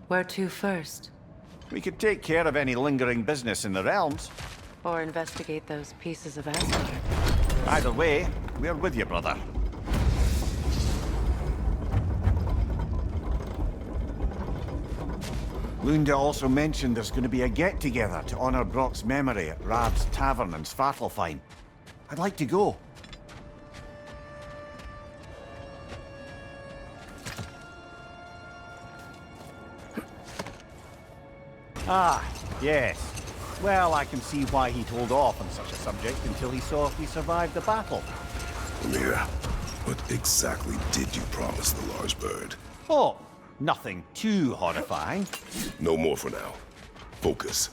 Where to first? We could take care of any lingering business in the realms. Or investigate those pieces of Asgard? Either way, we're with you, brother. Lunda also mentioned there's going to be a get-together to honor Brock's memory at Rab's Tavern in Svartalfheim. I'd like to go. Ah, yes. Well, I can see why he'd hold off on such a subject until he saw if we survived the battle. Amir, what exactly did you promise the large bird? Oh, nothing too horrifying. No more for now. Focus.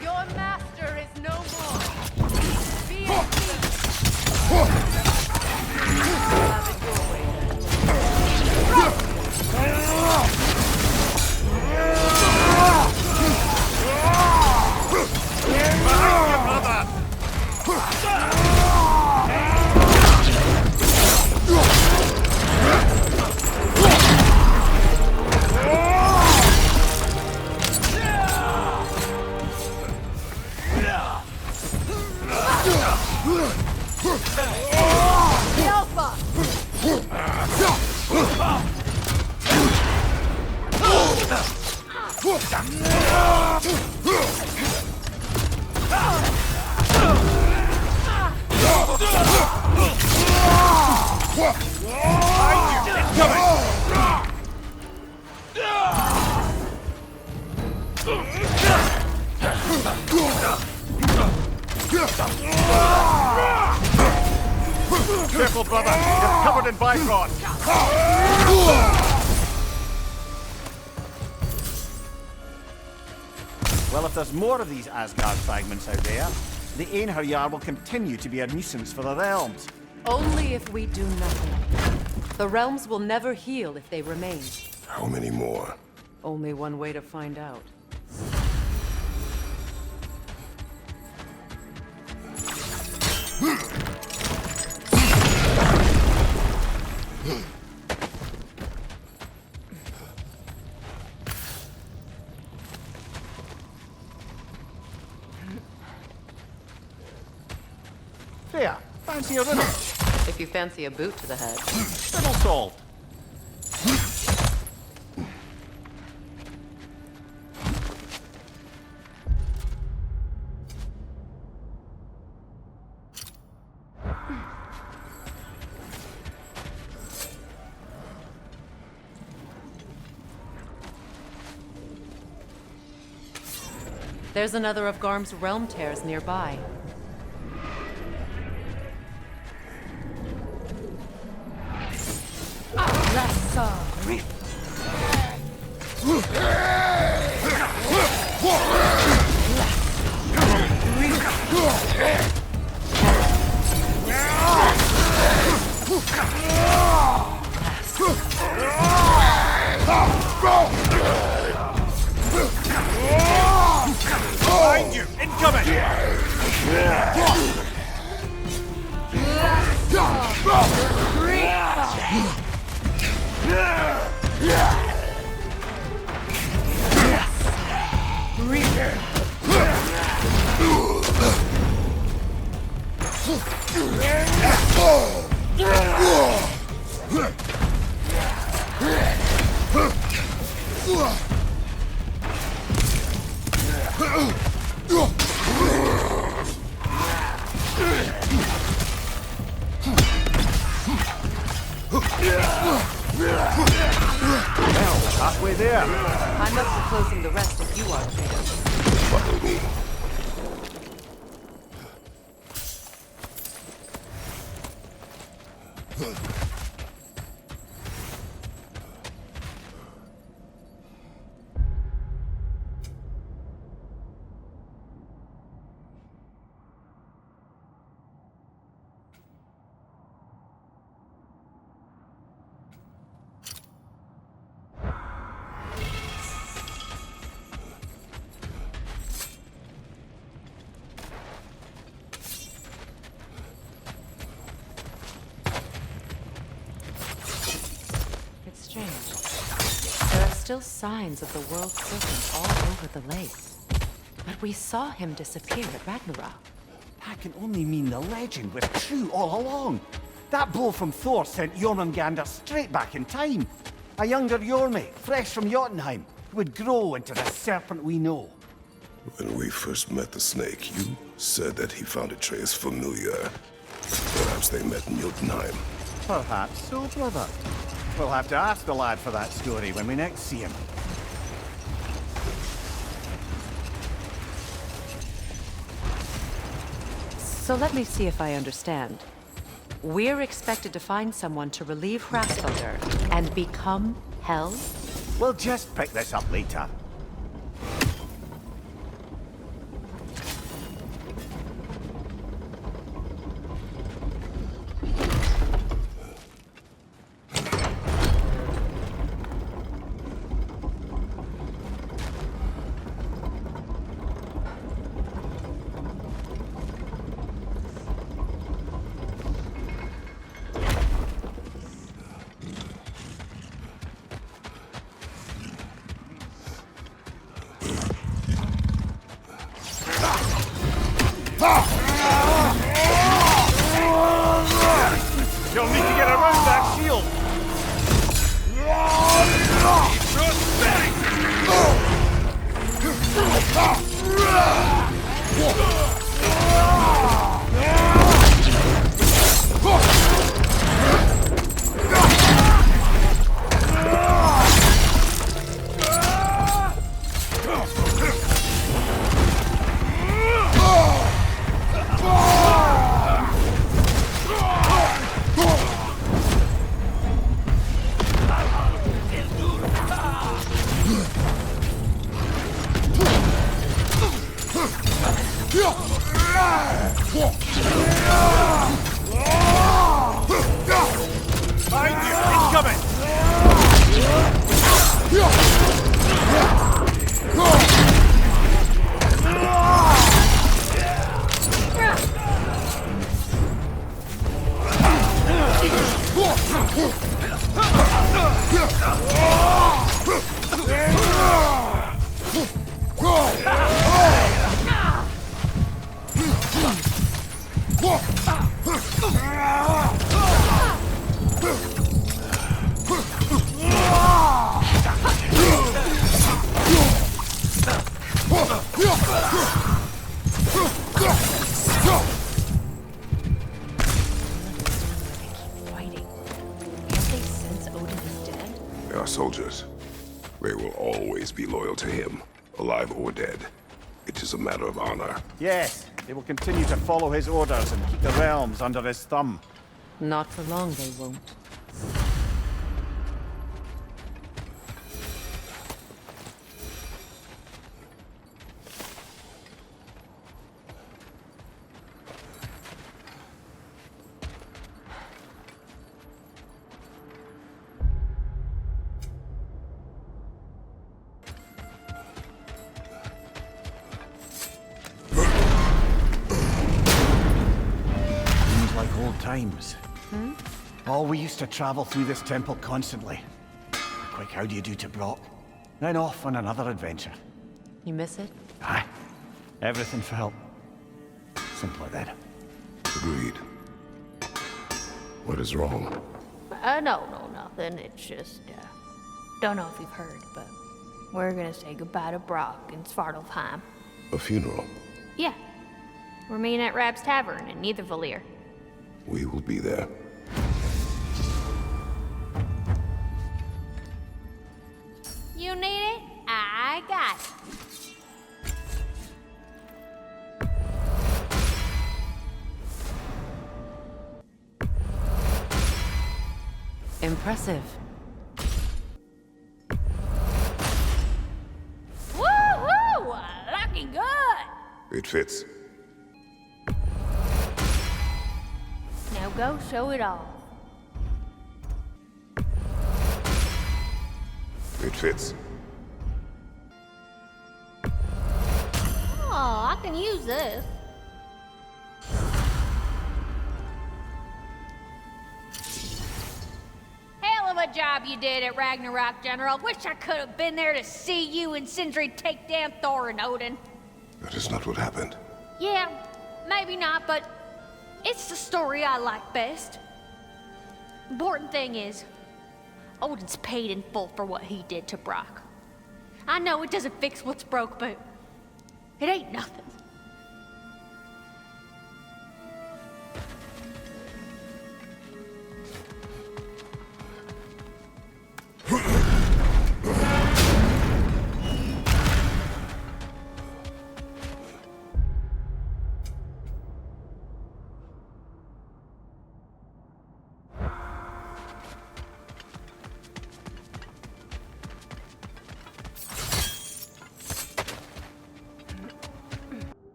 Your master is no more. Be at peace. Have it your way then. Careful, brother. You're covered in Bifrost. Well, if there's more of these Asgard fragments out there, the Einherjar will continue to be a nuisance for the realms. Only if we do nothing. The realms will never heal if they remain. How many more? Only one way to find out. There, fancy a riddle. If you fancy a boot to the head. Riddle solved. There's another of Garm's realm tears nearby. Behind you! Incoming! Well, halfway there. I'm up for closing the rest if you are, Kratos. Follow me. still signs of the world serpent all over the lake. But we saw him disappear at Ragnarök. That can only mean the legend was true all along. That blow from Thor sent Jormungandr straight back in time. A younger Jormi, fresh from Jotunheim, who would grow into the serpent we know. When we first met the snake, you said that he found Atreus familiar. Perhaps they met in Jotunheim. Perhaps so, brother. We'll have to ask the lad for that story when we next see him. So let me see if I understand. We're expected to find someone to relieve Hraesveldir and become Hel? We'll just pick this up later. You'll need to get around that shield! They are soldiers. They will always be loyal to him, alive or dead. It is a matter of honor. Yes, they will continue to follow his orders and keep the realms under his thumb. Not for long, they won't. Like old times. Oh, we used to travel through this temple constantly. Quick, how do you do to Brock? Then off on another adventure. You miss it? Aye. Everything felt simpler then. Agreed. What is wrong? No, nothing. It's just, don't know if you've heard, but we're gonna say goodbye to Brock in Svartalfheim. A funeral. Yeah. We're meeting at Rab's Tavern in Niedervalir. We will be there. You need it? I got it. Impressive. Woohoo! Looking good! It fits. Now go show it all. It fits. Oh, I can use this. Hell of a job you did at Ragnarök, General. Wish I could have been there to see you and Sindri take down Thor and Odin. That is not what happened. Yeah, maybe not, but it's the story I like best. Important thing is, Odin's paid in full for what he did to Brock. I know it doesn't fix what's broke, but it ain't nothing.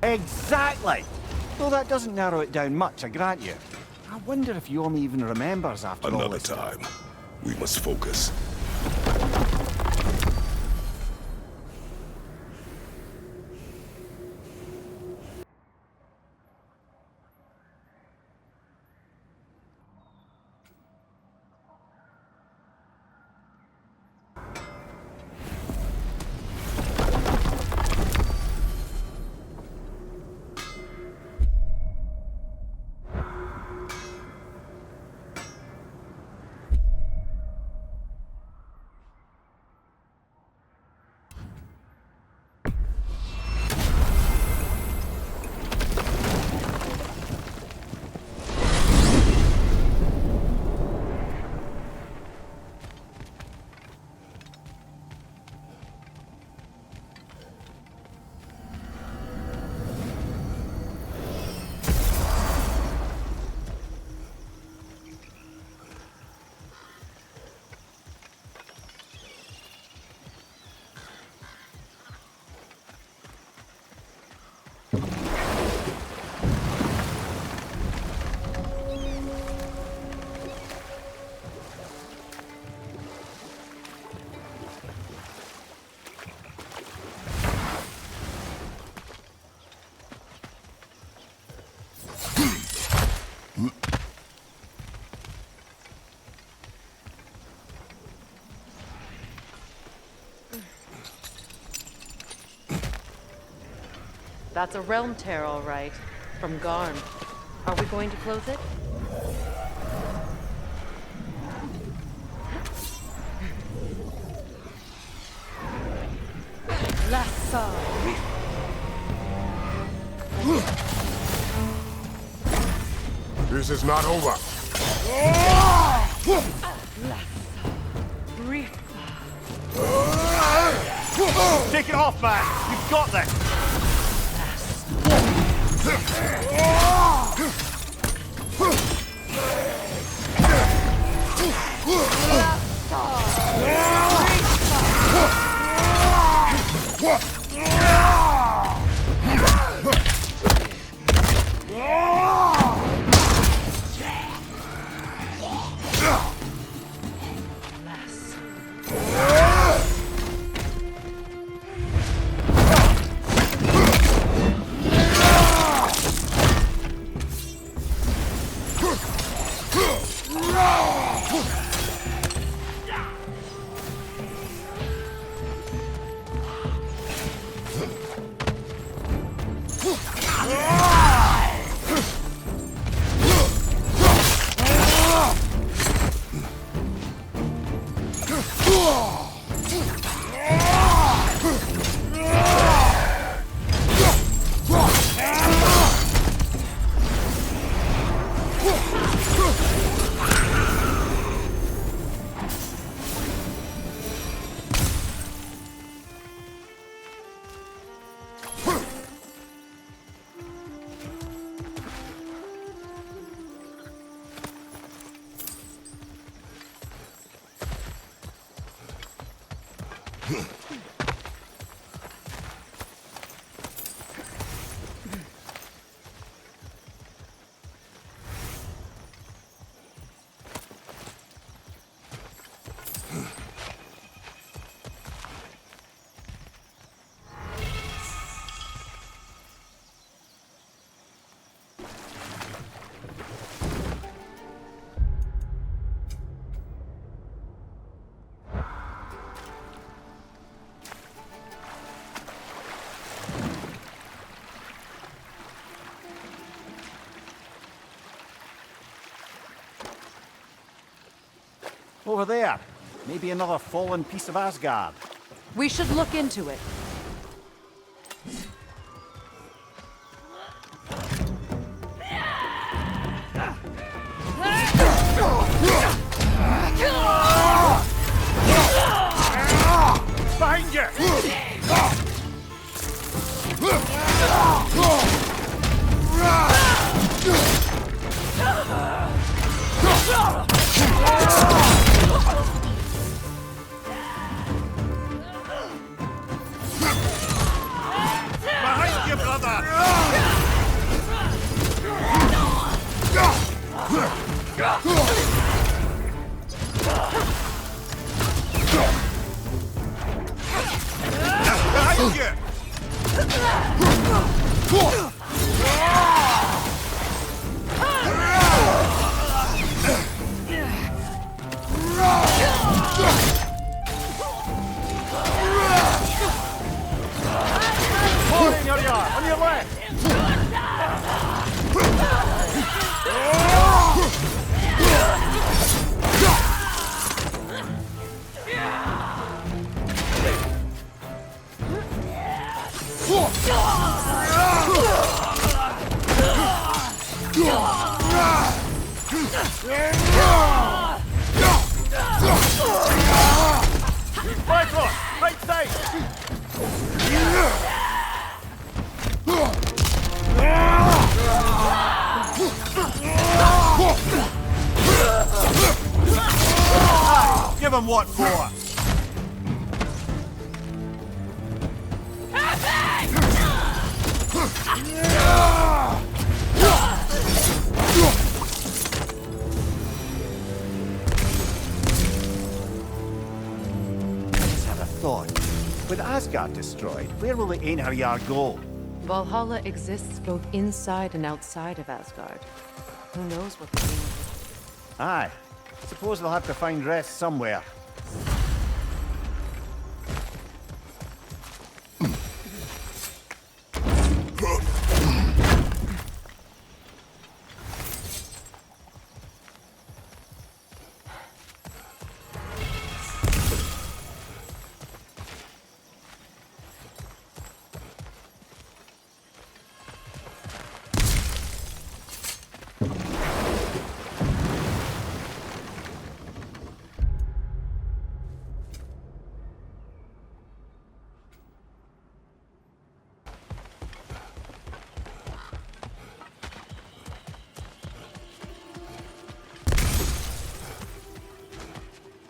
Exactly! Though that doesn't narrow it down much, I grant you. I wonder if Yormi even remembers after all Another this time. We must focus. That's a realm tear, all right. From Garm. Are we going to close it? Lassa. This is not over. Take it off, man! You've got this! Over there. Maybe another fallen piece of Asgard. We should look into it. Behind you! Behind you, brother! Behind you! Hold in your yard, on your left! Right cross, right side! Give him what for! Let's have a thought. With Asgard destroyed, where will the Einherjar go? Valhalla exists both inside and outside of Asgard. Who knows what the meaning is? Aye. Suppose they'll have to find rest somewhere.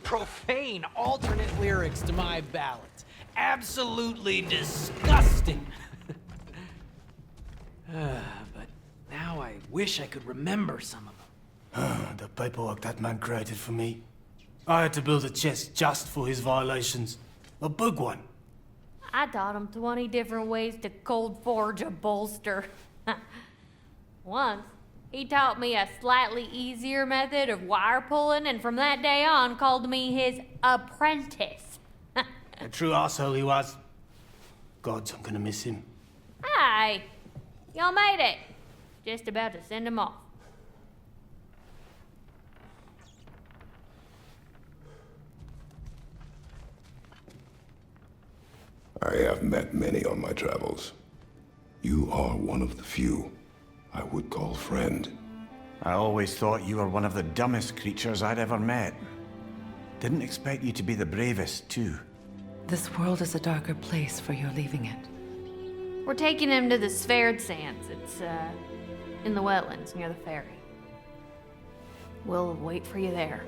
Profane alternate lyrics to my ballads. Absolutely disgusting. But now I wish I could remember some of them. The paperwork that man created for me. I had to build a chest just for his violations. A big one. I taught him 20 different ways to cold forge a bolster. Once, he taught me a slightly easier method of wire pulling, and from that day on called me his apprentice. A true asshole he was. Gods, I'm gonna miss him. Hi, y'all made it. Just about to send him off. I have met many on my travels. You are one of the few I would call friend. I always thought you were one of the dumbest creatures I'd ever met. Didn't expect you to be the bravest, too. This world is a darker place for your leaving it. We're taking him to the Sverd Sands. It's, in the wetlands near the ferry. We'll wait for you there.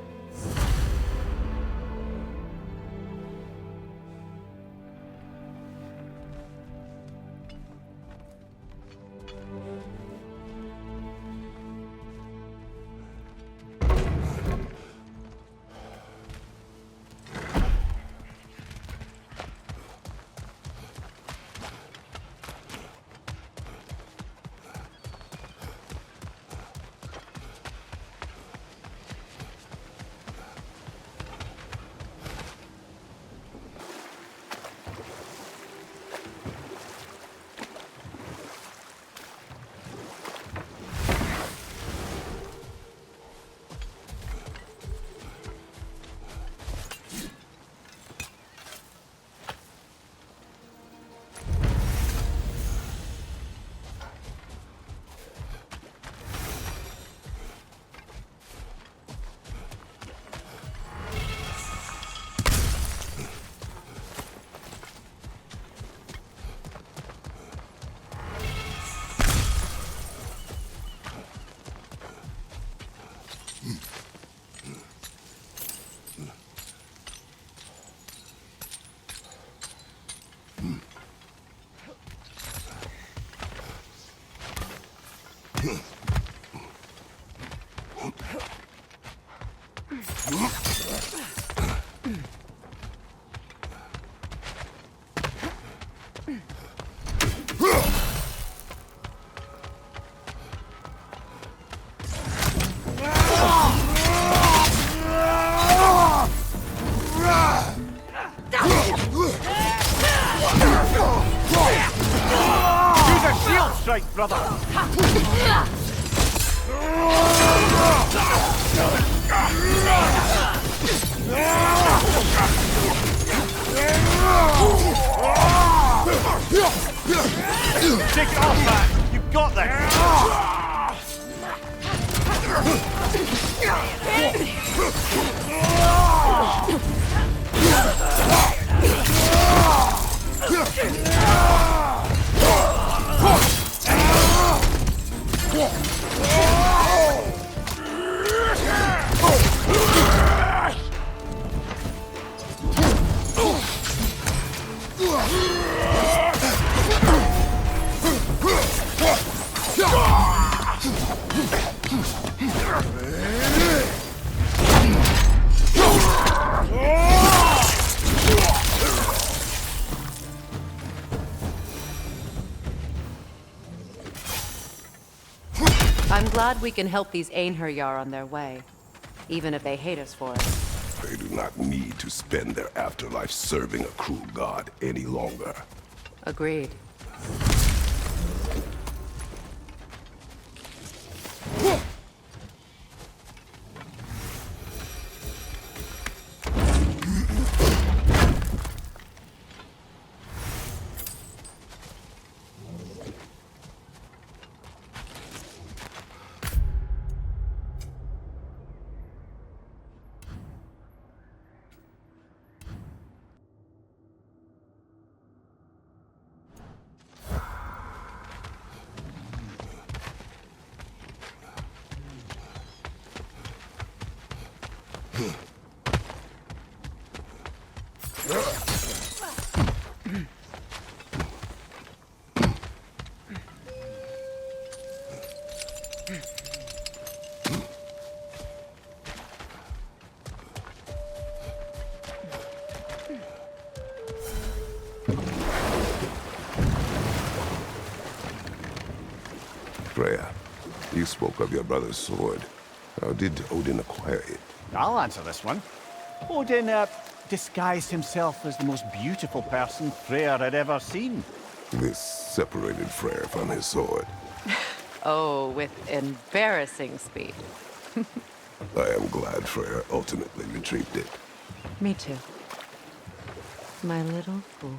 Strike, brother! Take it off, man! You've got I'm glad we can help these Einherjar on their way, even if they hate us for it. They do not need to spend their afterlife serving a cruel god any longer. Agreed. Freya, you spoke of your brother's sword. How did Odin acquire it? I'll answer this one. Odin, disguised himself as the most beautiful person Freyr had ever seen. This separated Freyr from his sword. Oh, with embarrassing speed. I am glad Freyr ultimately retrieved it. Me too. My little fool.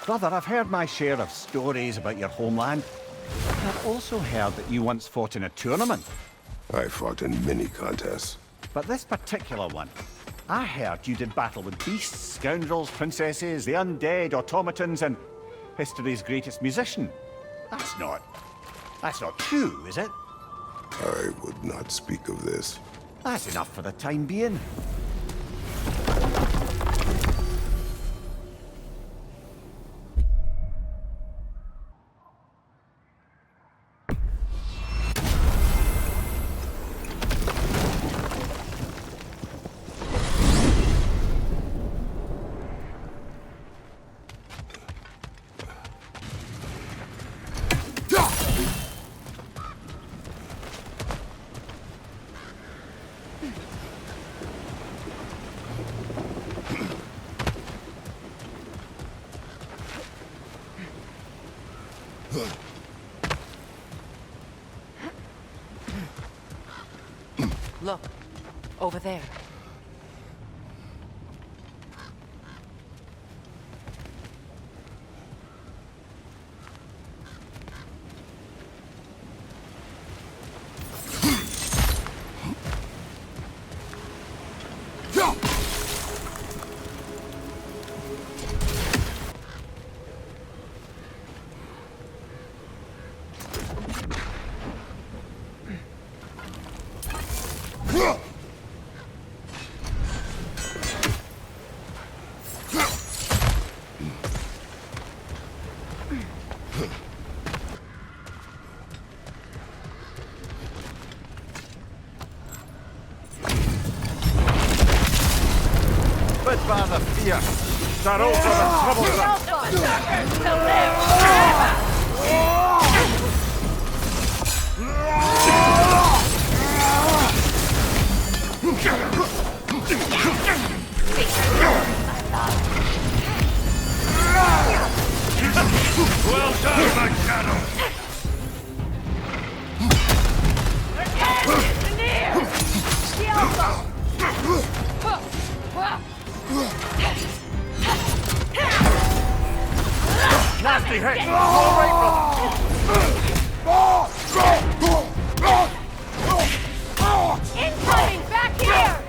Brother, I've heard my share of stories about your homeland. I've also heard that you once fought in a tournament. I fought in many contests. But this particular one, I heard you did battle with beasts, scoundrels, princesses, the undead, automatons, and history's greatest musician. That's not true, is it? I would not speak of this. That's enough for the time being. Look, over there. Father fear. Start also the trouble. Well done, my shadow! Nasty hit! All right, Incoming! Back here!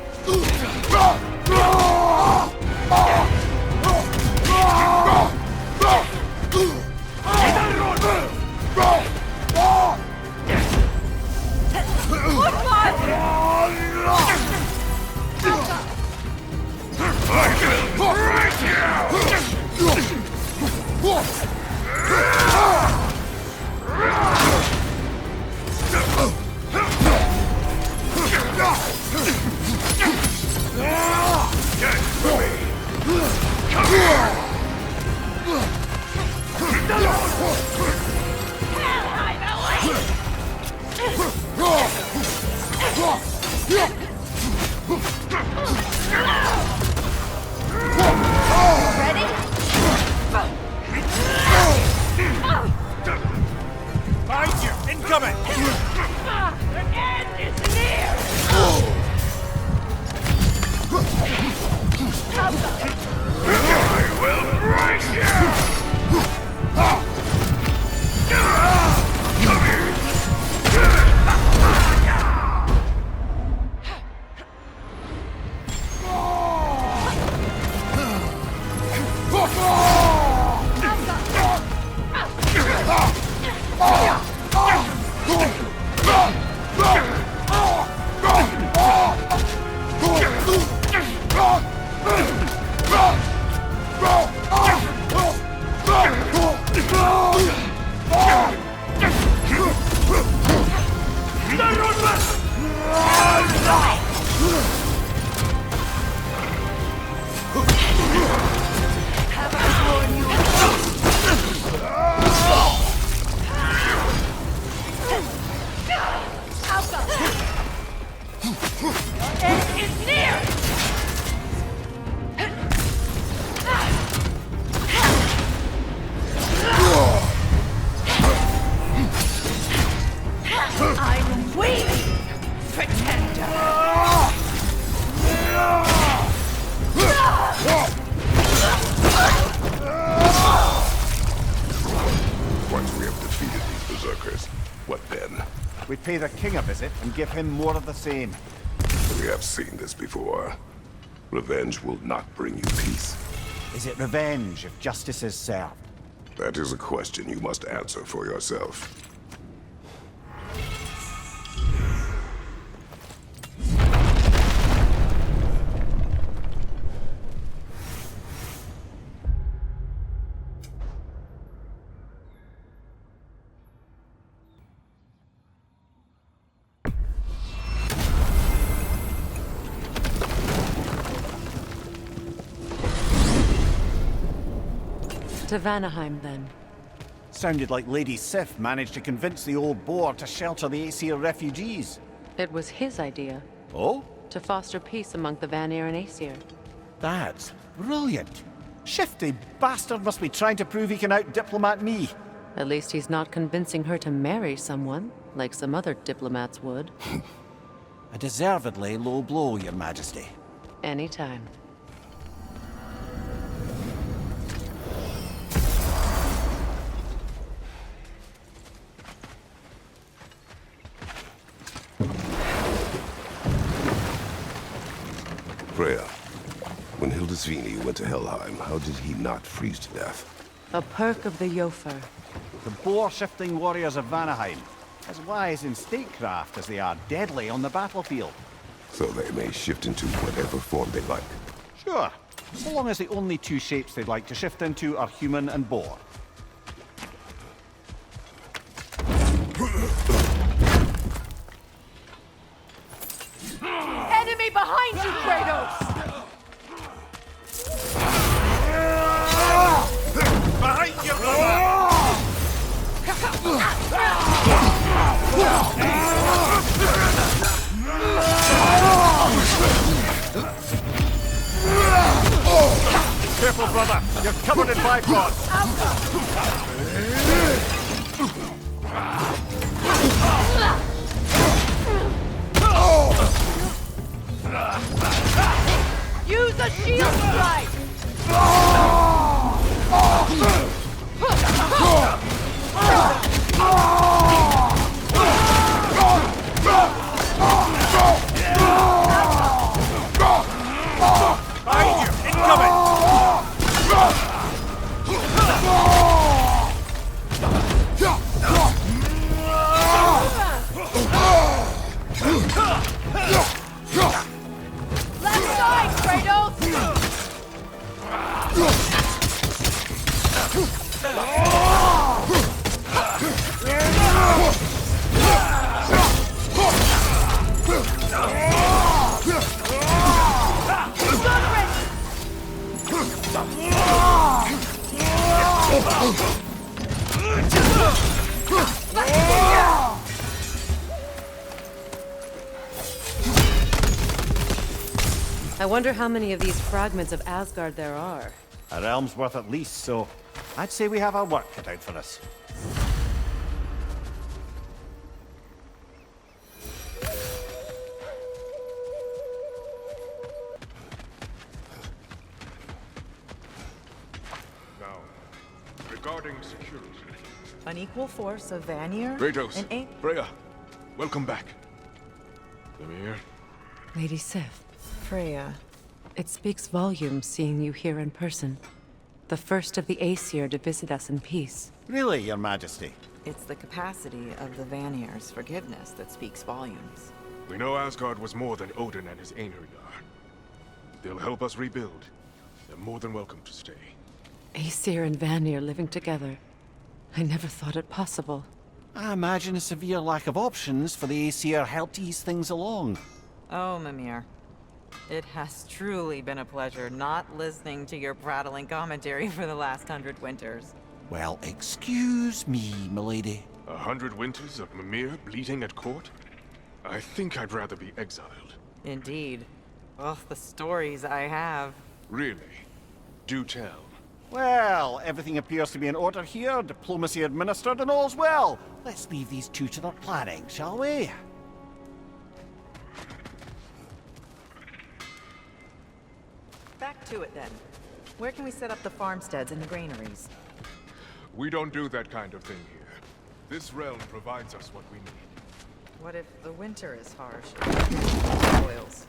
Behind you! Incoming! The end is near! I will break you! Come here! I'm waiting, pretender. Once we have defeated these berserkers, what then? We pay the king a visit and give him more of the same. We have seen this before. Revenge will not bring you peace. Is it revenge if justice is served? That is a question you must answer for yourself. To Vanaheim, then. Sounded like Lady Sif managed to convince the old boar to shelter the Aesir refugees. It was his idea. Oh? To foster peace among the Vanir and Aesir. That's brilliant. Shifty bastard must be trying to prove he can out-diplomat me. At least he's not convincing her to marry someone, like some other diplomats would. A deservedly low blow, Your Majesty. Anytime. Freya, when Hildisvini went to Helheim, how did he not freeze to death? A perk of the Jofer. The boar-shifting warriors of Vanaheim, as wise in statecraft as they are deadly on the battlefield. So they may shift into whatever form they like. Sure, so long as the only two shapes they'd like to shift into are human and boar. Enemy behind you, Kratos! Behind you, Careful, brother. You're covered in bipods. Use a shield strike! Behind you! Incoming! Left side, Kratos! I wonder how many of these fragments of Asgard there are. A realm's worth at least, so I'd say we have our work cut out for us. Now, regarding security. An equal force of Vanir? Kratos, and eight. Freya, welcome back. Mimir, Lady Sif, Freya. it speaks volumes seeing you here in person. The first of the Aesir to visit us in peace. Really, Your Majesty? It's the capacity of the Vanir's forgiveness that speaks volumes. we know Asgard was more than Odin and his Einherjar. They'll help us rebuild. They're more than welcome to stay. Aesir and Vanir living together. I never thought it possible. I imagine a severe lack of options for the Aesir helped ease things along. Oh, Mimir. It has truly been a pleasure not listening to your prattling commentary for the last 100 winters. Well, excuse me, milady. 100 winters of Mimir bleeding at court? I think I'd rather be exiled. Indeed. Oh, the stories I have. Really? Do tell. Well, everything appears to be in order here, diplomacy administered, and all's well. Let's leave these two to their planning, shall we? Back to it then. Where can we set up the farmsteads and the granaries? We don't do that kind of thing here. This realm provides us what we need. What if the winter is harsh? Boils.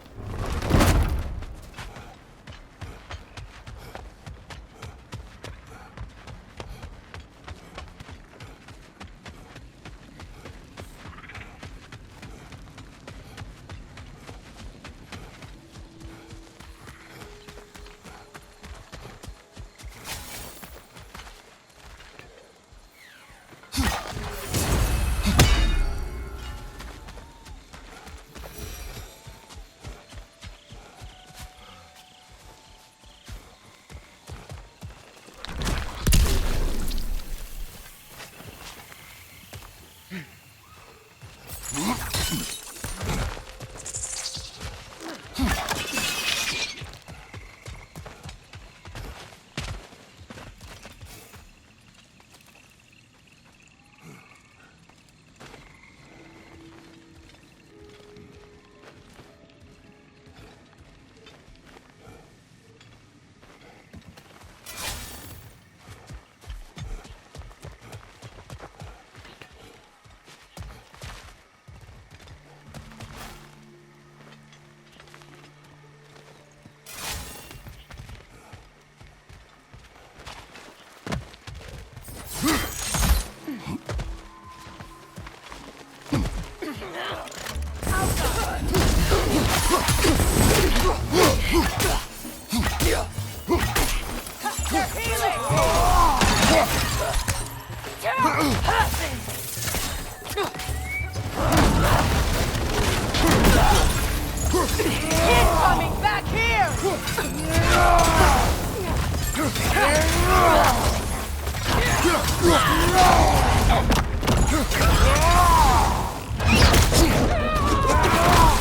Incoming back here!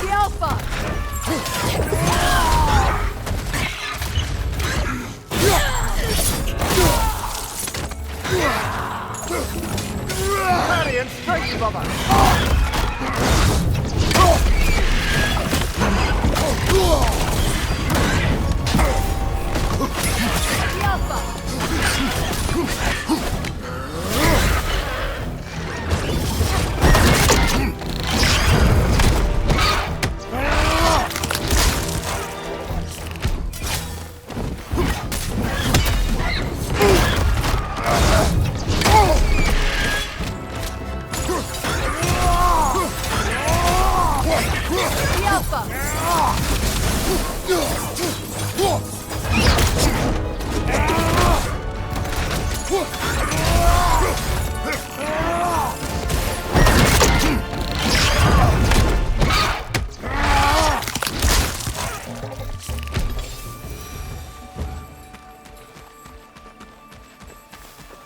The Alpha! Parry and strike, brother! The Alpha! The Alpha!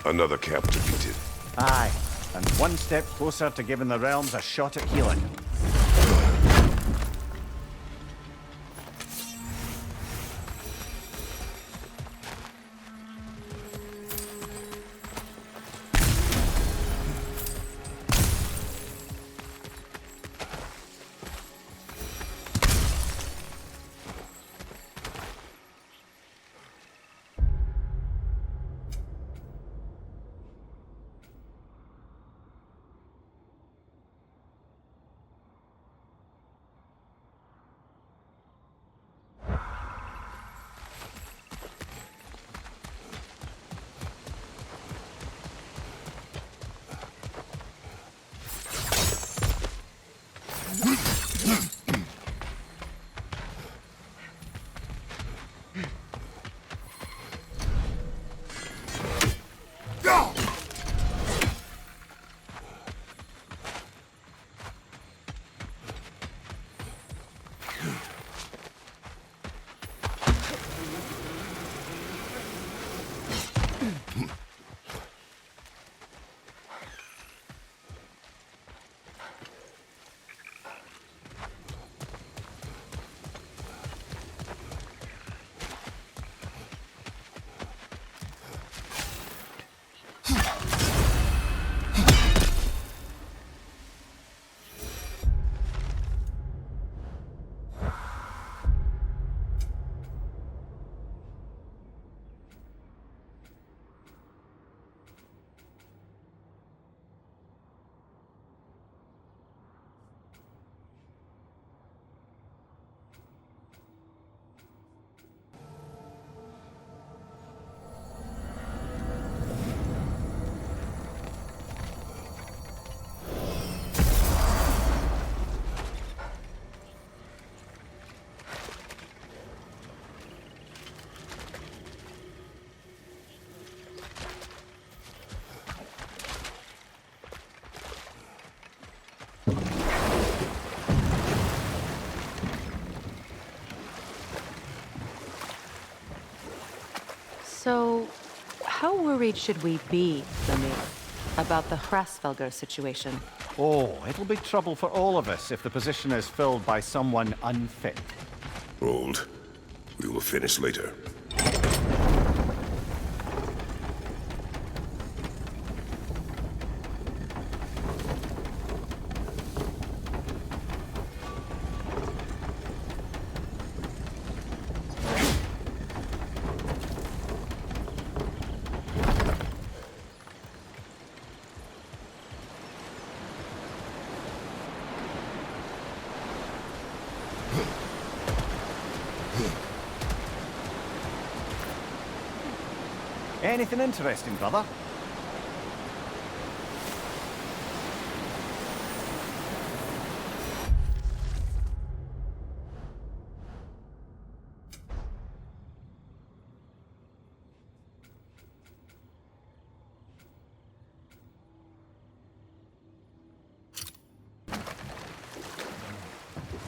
Another cap defeated. Aye, and one step closer to giving the realms a shot at healing. So, how worried should we be, Lemire, about the Hrasfelger situation? Oh, it'll be trouble for all of us if the position is filled by someone unfit. Hold. We will finish later. Anything interesting, brother?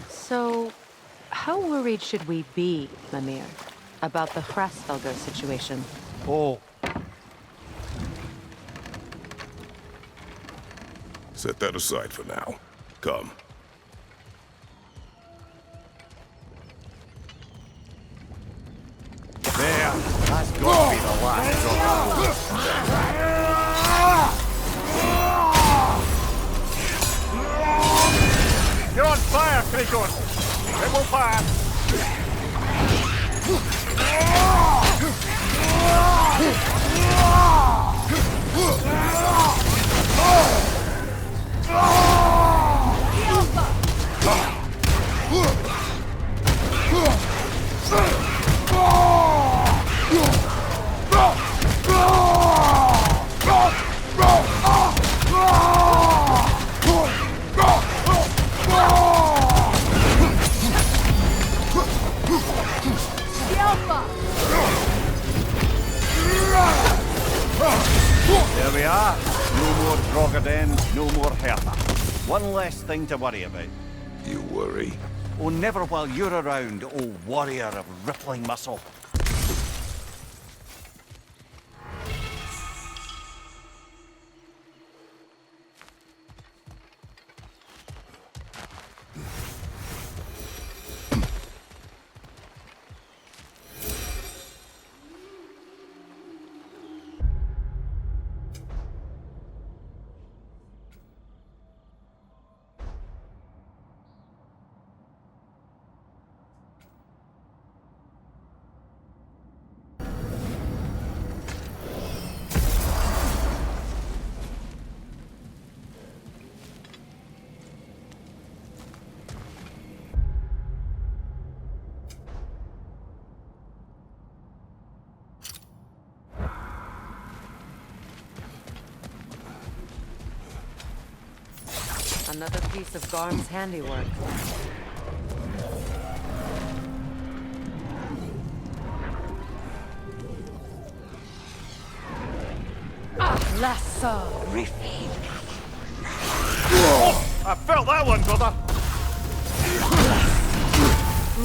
So, how worried should we be, Lemire, about the Hrasfelger situation? Oh, Set that aside for now. Come. there. That's got to be the last drop. You're on fire, Krikor. It will pass. There we are. No more Drogadens, no more Hertha. One less thing to worry about. You worry? Oh, never while you're around, oh warrior of rippling muscle. Another piece of Garm's handiwork. Lassa Riffy. I felt that one, brother.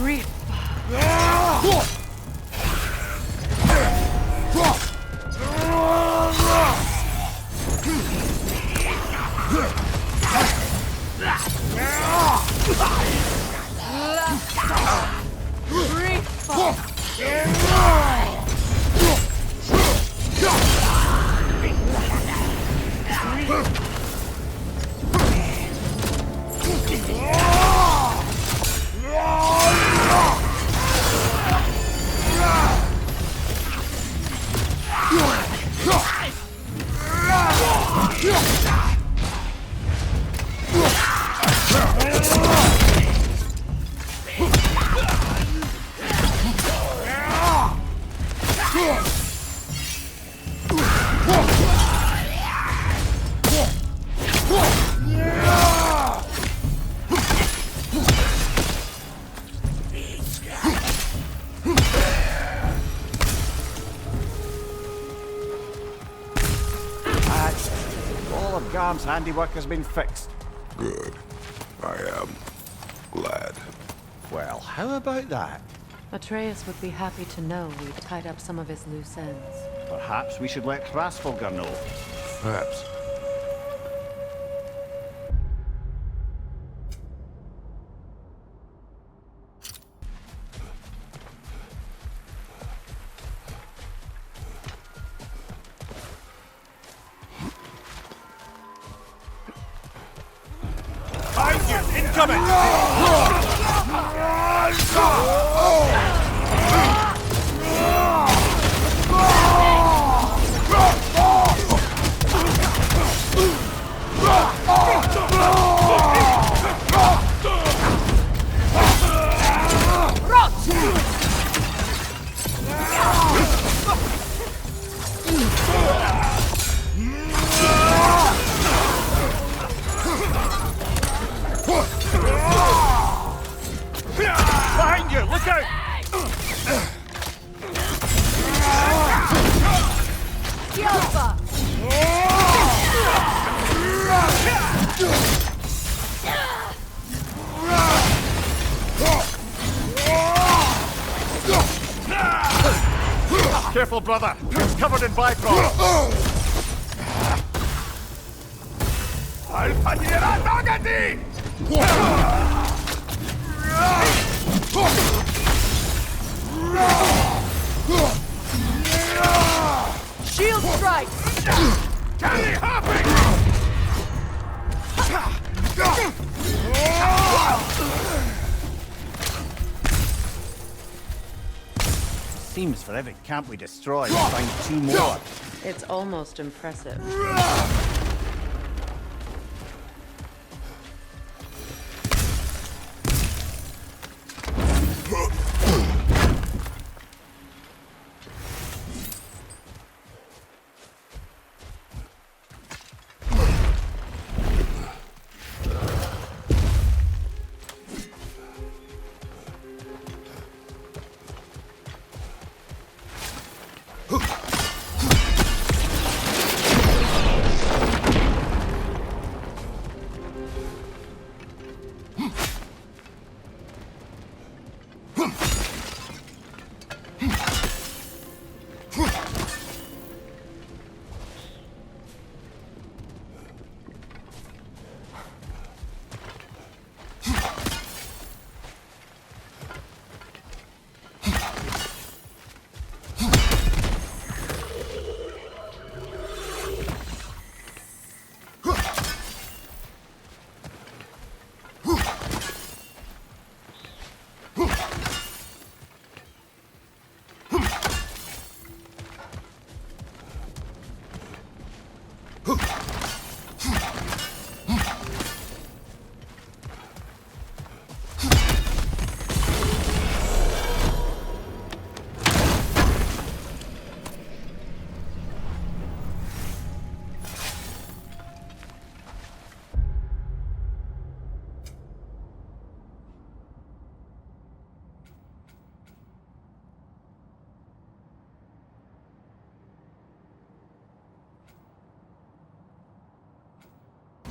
Riff. All of Garm's handiwork has been fixed. Good. I am glad. Well, how about that? Atreus would be happy to know we've tied up some of his loose ends. Perhaps we should let Hrasfalgar know. Perhaps. Behind you! Look out! Alpha! Careful, brother. It's covered in Bifrost. Shield strike! Tally hopping! Seems for every camp we destroy, we find 2 more. It's almost impressive.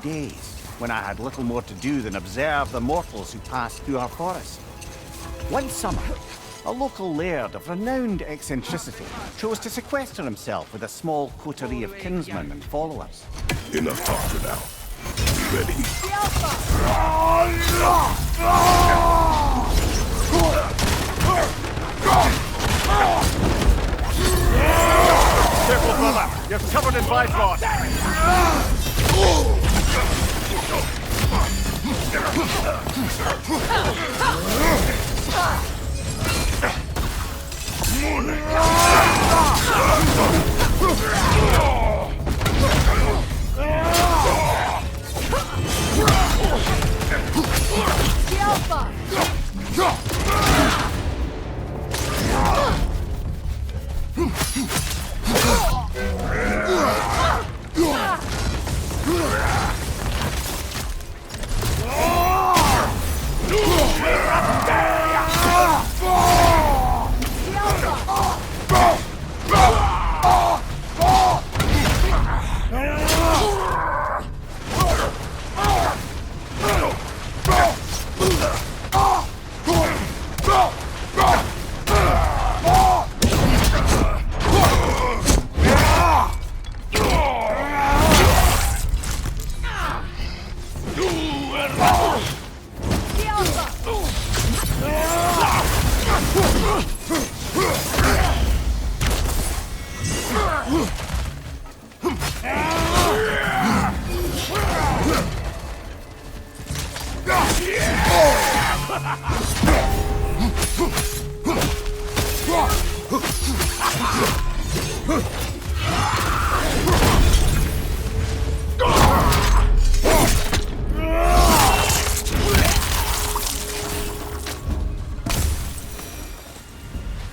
Days when I had little more to do than observe the mortals who passed through our forest. One summer, a local laird of renowned eccentricity chose to sequester himself with a small coterie of kinsmen and followers. Enough talk for now. Ready? Careful, brother! You're covered in Bifrost!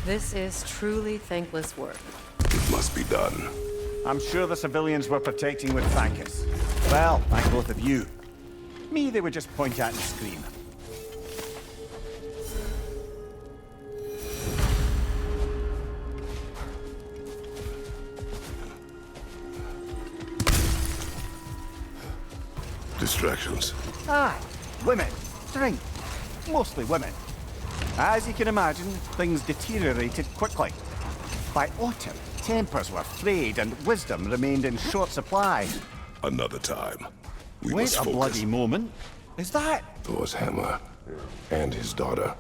This is truly thankless work. It must be done. I'm sure the civilians were protecting with Frankus. Well, like both of you. Me, they would just point at and scream. Distractions. Aye, women, drink, mostly women. As you can imagine, things deteriorated quickly. By autumn, tempers were frayed and wisdom remained in short supply. Another time. We Wait must a focus. bloody moment. Is that? Thor's hammer and his daughter.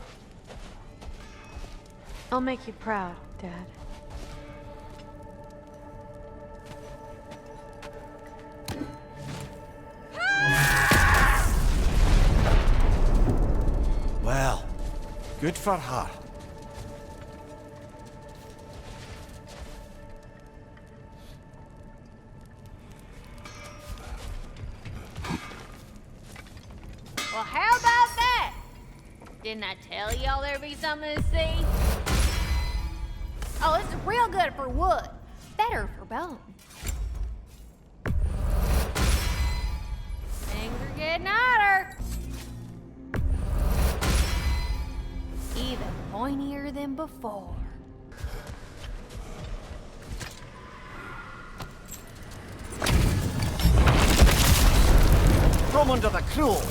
I'll make you proud, Dad. Well, good for her. Well, how about that? Didn't I tell y'all there'd be something to see? Oh, this is real good for wood. Better for bone. Things are getting hotter. Even pointier than before. From under the cruel,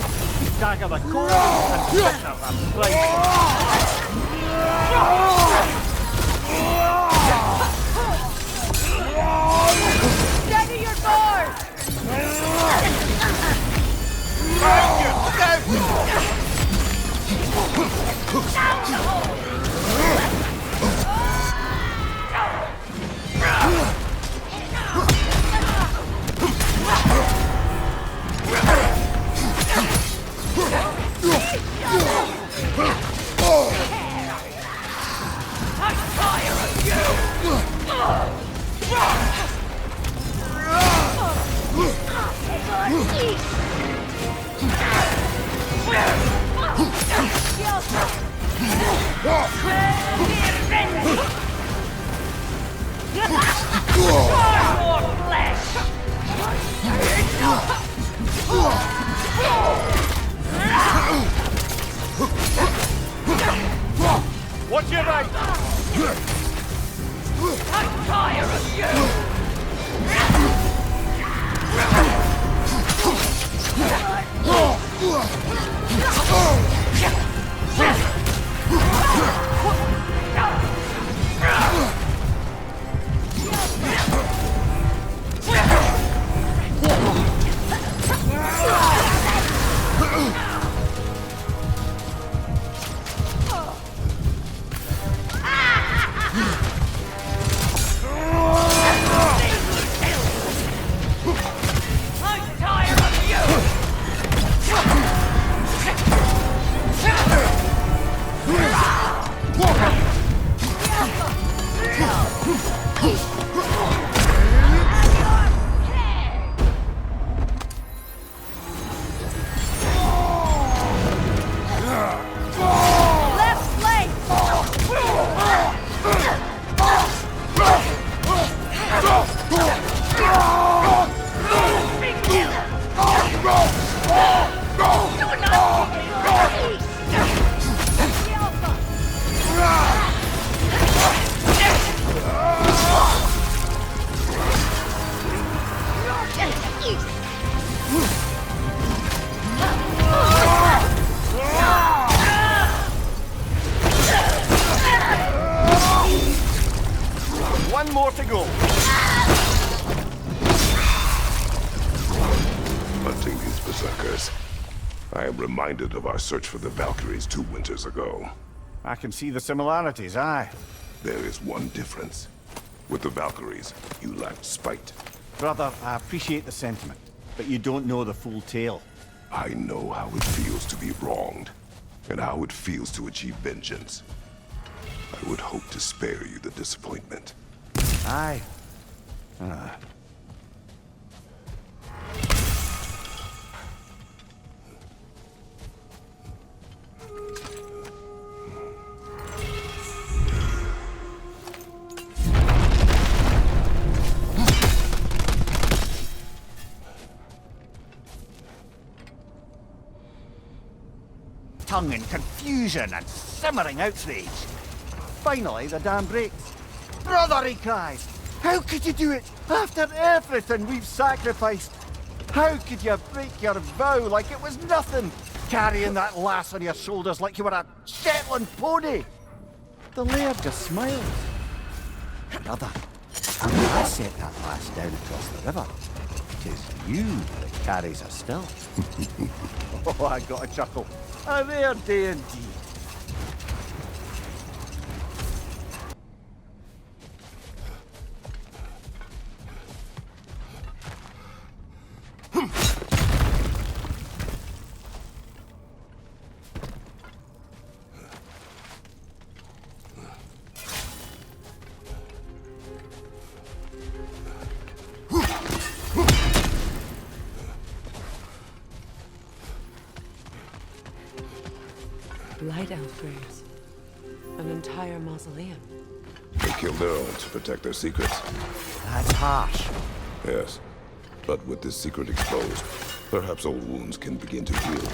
dagger the cold, and bitter the bright. Steady your sword! Watch your right! One more to go. Hunting these berserkers. I am reminded of our search for the Valkyries 2 winters ago. I can see the similarities, aye. There is one difference. With the Valkyries, you lacked spite. Brother, I appreciate the sentiment, but you don't know the full tale. I know how it feels to be wronged. and how it feels to achieve vengeance. I would hope to spare you the disappointment. Aye. Tongue in confusion and simmering outrage. Finally, the dam breaks. Brother, he cries, how could you do it after everything we've sacrificed? How could you break your vow like it was nothing, carrying that lass on your shoulders like you were a Shetland pony? The laird just smiled. Brother, I set that lass down across the river. 'Tis you that carries her still. Oh, I got a chuckle. A rare day indeed. Light elf graves. An entire mausoleum. They killed their own to protect their secrets. That's harsh. Yes, but with this secret exposed, perhaps old wounds can begin to heal.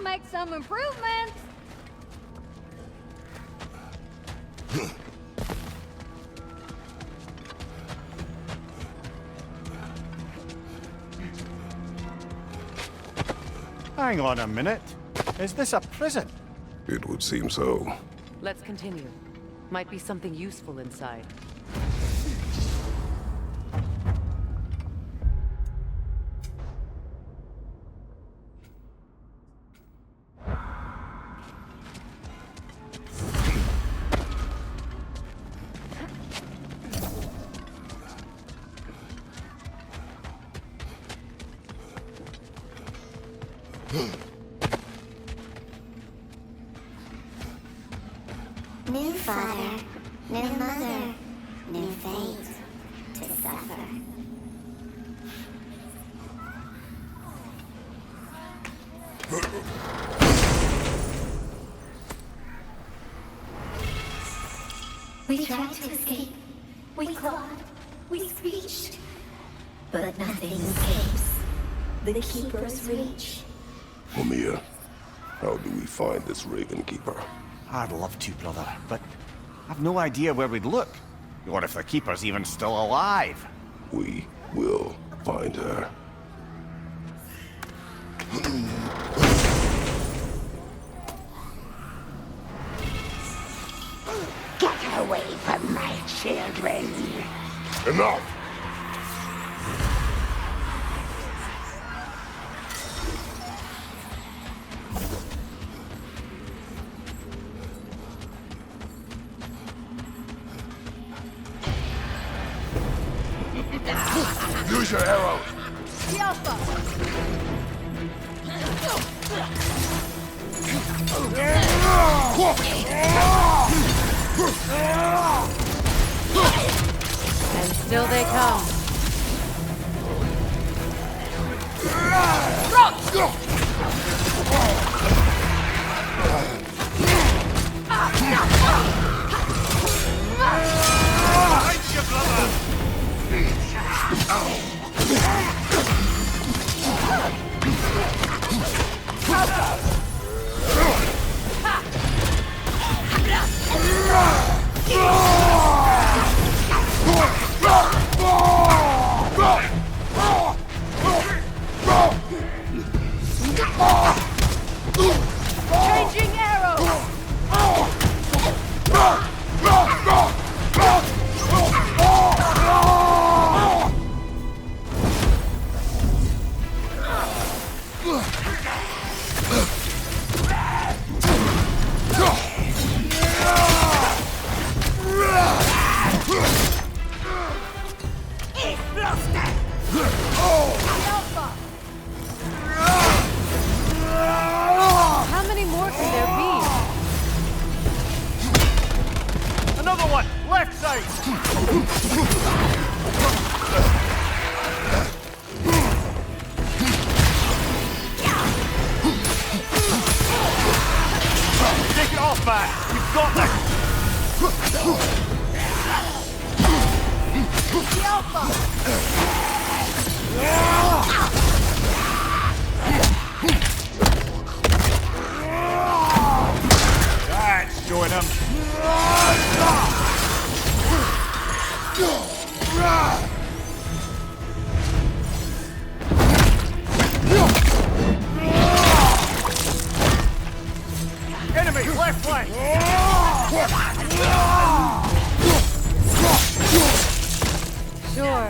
I'll make some improvements. Hang on a minute. Is this a prison? It would seem so. Let's continue. Might be something useful inside. New father, new mother, new fate to suffer. We tried to escape. We clawed. We screeched. But nothing escapes the Keeper's reach. Mamiya, how do we find this Raven Keeper? I'd love to, brother, but I've no idea where we'd look. Or if the Keeper's even still alive. We will find her. Get away from my children. Enough! Use your arrows! The Alpha! And still they come. Changing arrows! How many more can there be? Another one! Left side! Take it off, man! You've got this! The Alpha! That's showing him. Enemy, left flank! Sure.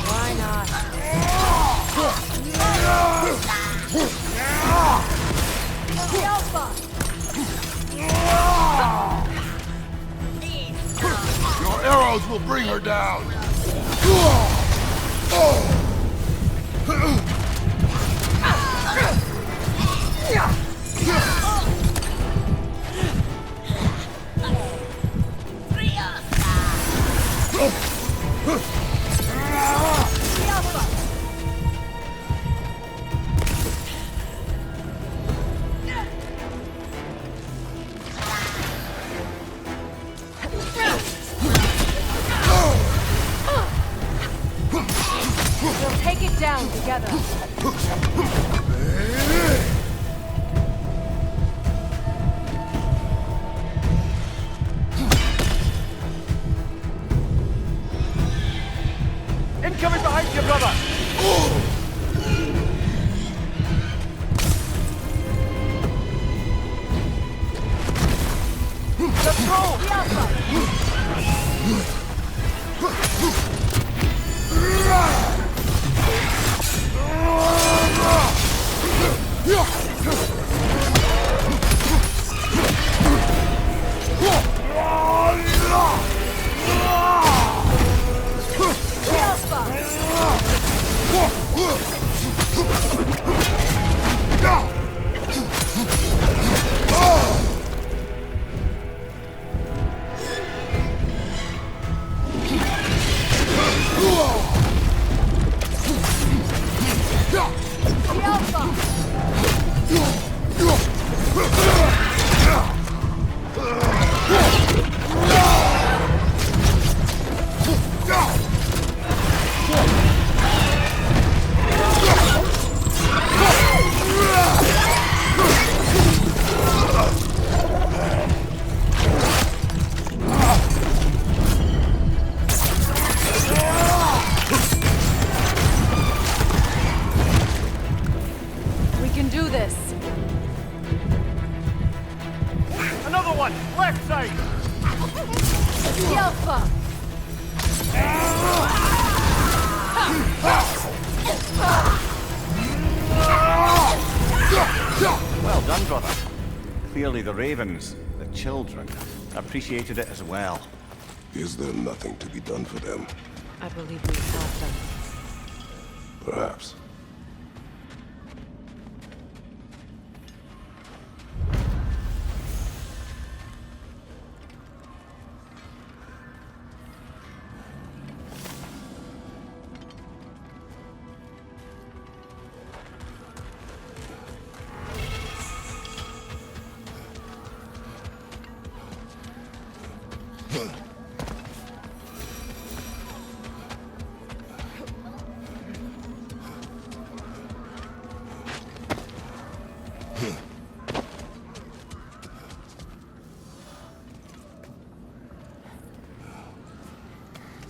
Why not? The Alpha! Your arrows will bring her down! The Alpha! We'll take it down together. your brother! Let's go! The Alpha! The Alpha! The Alpha! We can do this. Another one! Left side! The Alpha! Well done, brother. Clearly the ravens, the children, appreciated it as well. Is there nothing to be done for them? I believe we have them. Perhaps.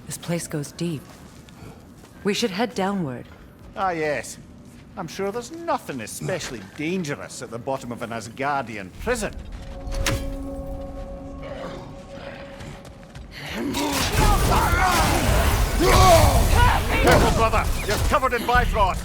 This place goes deep. We should head downward. Ah, yes. I'm sure there's nothing especially dangerous at the bottom of an Asgardian prison. Careful, brother! You're covered in Bifrost!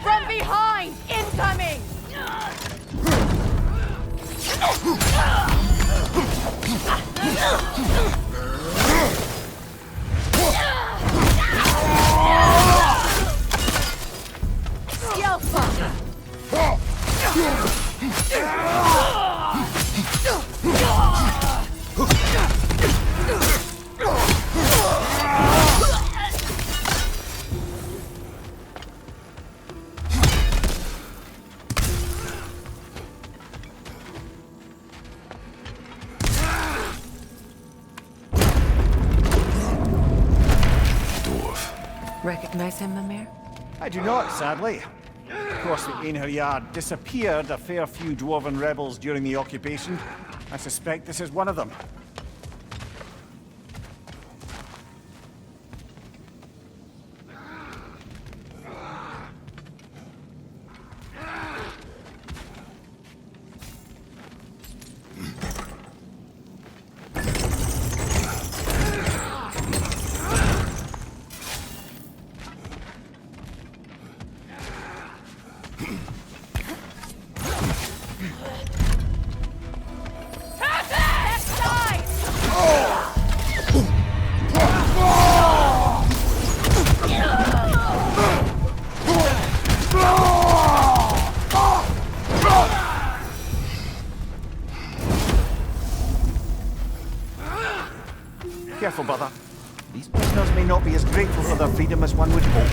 From behind! Incoming! The Alpha! Recognize him, Mimir? I do not, sadly. Of course, the Einherjar disappeared a fair few dwarven rebels during the occupation. I suspect this is one of them. Left side! Careful, brother. These prisoners may not be as grateful for their freedom as one would hope.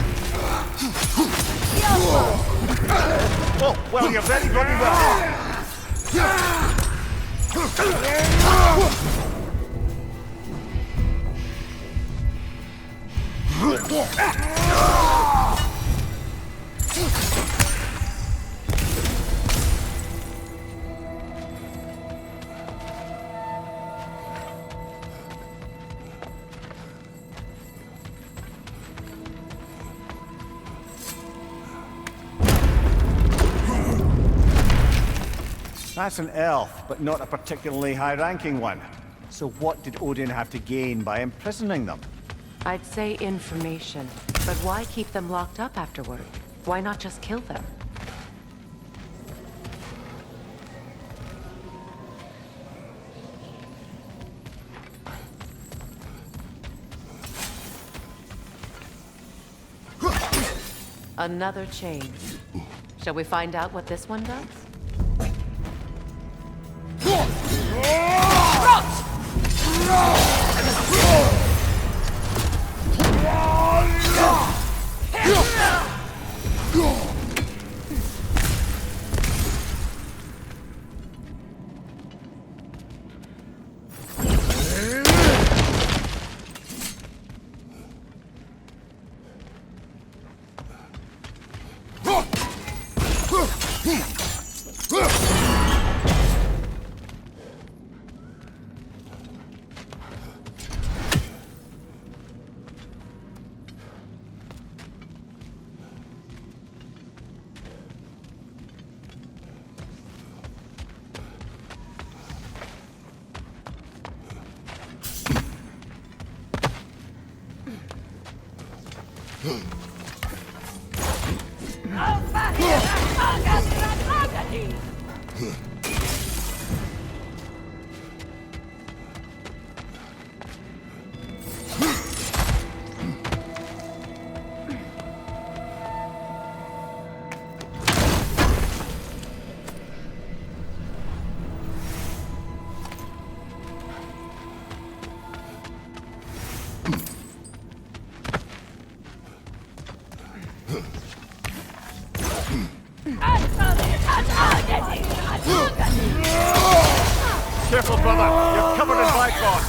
Oh, well, you're very, very well. That's an elf, but not a particularly high-ranking one. So what did Odin have to gain by imprisoning them? I'd say information, but why keep them locked up afterward? Why not just kill them? Another chain. Shall we find out what this one does? Careful, brother. You're covered in Vicon.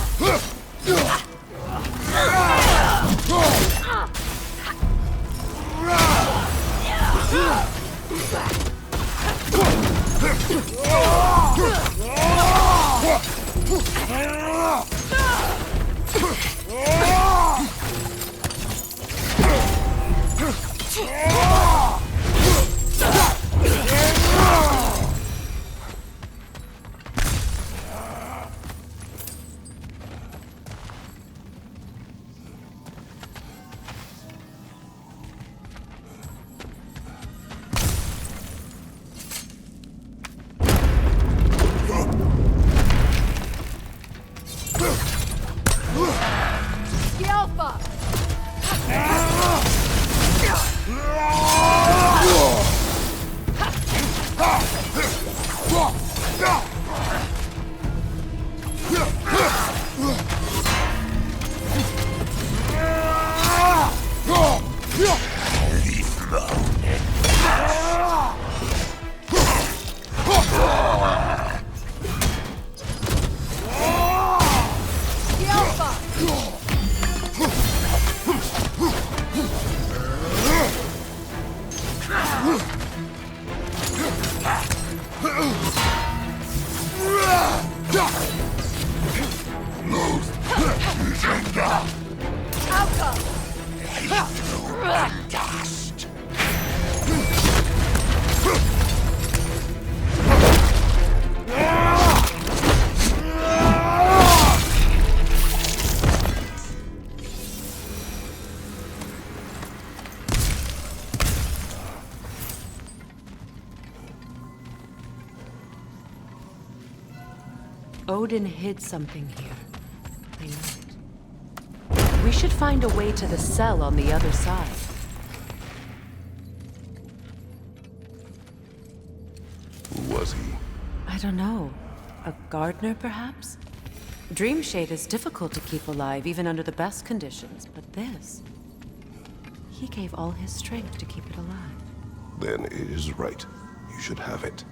Odin hid something here. I know it. We should find a way to the cell on the other side. Who was he? I don't know. A gardener, perhaps? Dreamshade is difficult to keep alive even under the best conditions, but this... He gave all his strength to keep it alive. Then it is right. You should have it.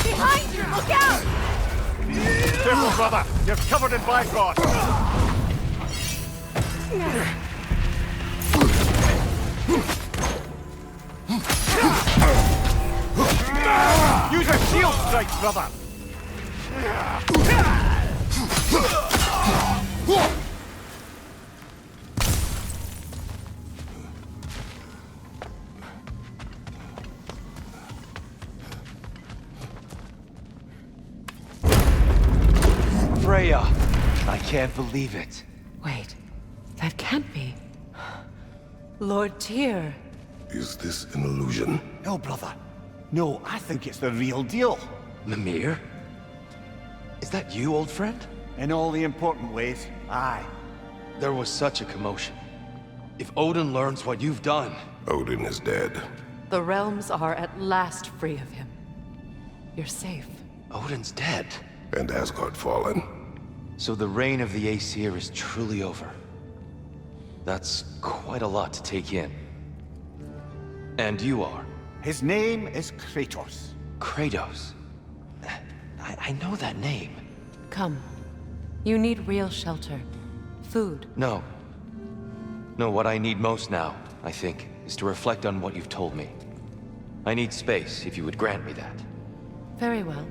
Behind you! Look out! Careful, brother! You're covered in Bifrost! Use a shield strike, brother! Freya! I can't believe it. Wait, that can't be. Lord Tyr. Is this an illusion? No, brother. No, I think it's the real deal. Mimir? Is that you, old friend? In all the important ways, aye. There was such a commotion. If Odin learns what you've done... Odin is dead. The realms are at last free of him. You're safe. Odin's dead. And Asgard fallen. So the reign of the Aesir is truly over. That's quite a lot to take in. And you are? His name is Kratos. Kratos. I know that name. Come. You need real shelter. Food. No. No, what I need most now, I think, is to reflect on what you've told me. I need space, if you would grant me that. Very well.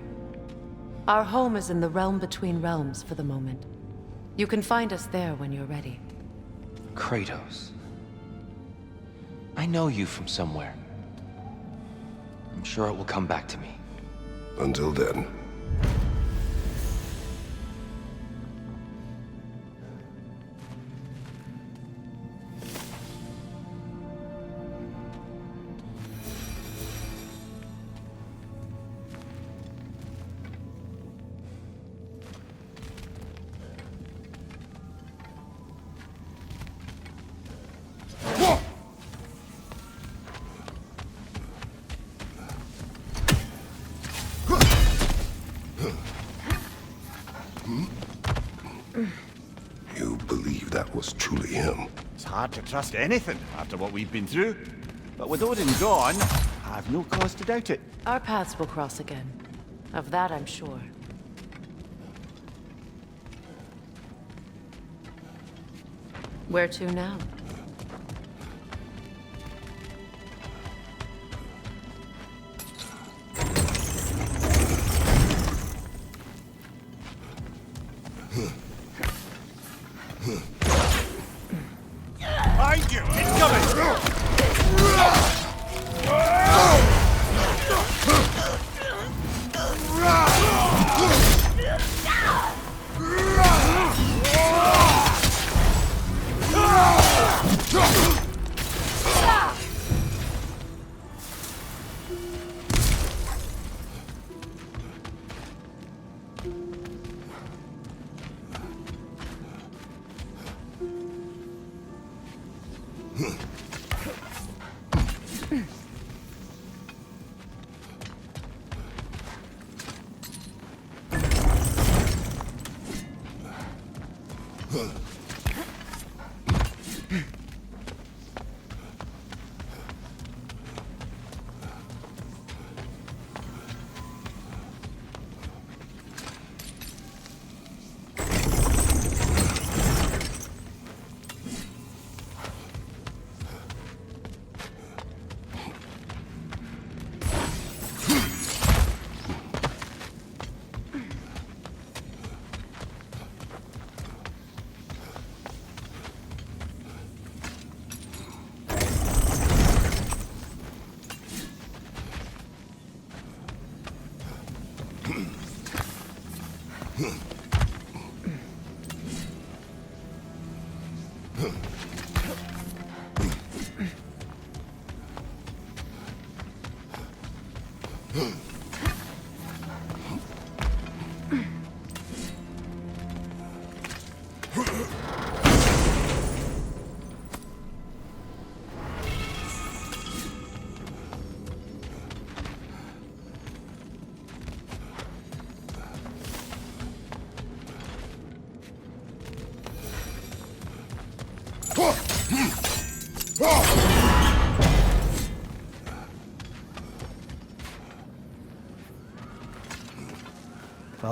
Our home is in the realm between realms for the moment. You can find us there when you're ready. Kratos. I know you from somewhere. I'm sure it will come back to me. Until then. You believe that was truly him? It's hard to trust anything after what we've been through. But with Odin gone, I've no cause to doubt it. Our paths will cross again. Of that I'm sure. Where to now? Behind you! Incoming!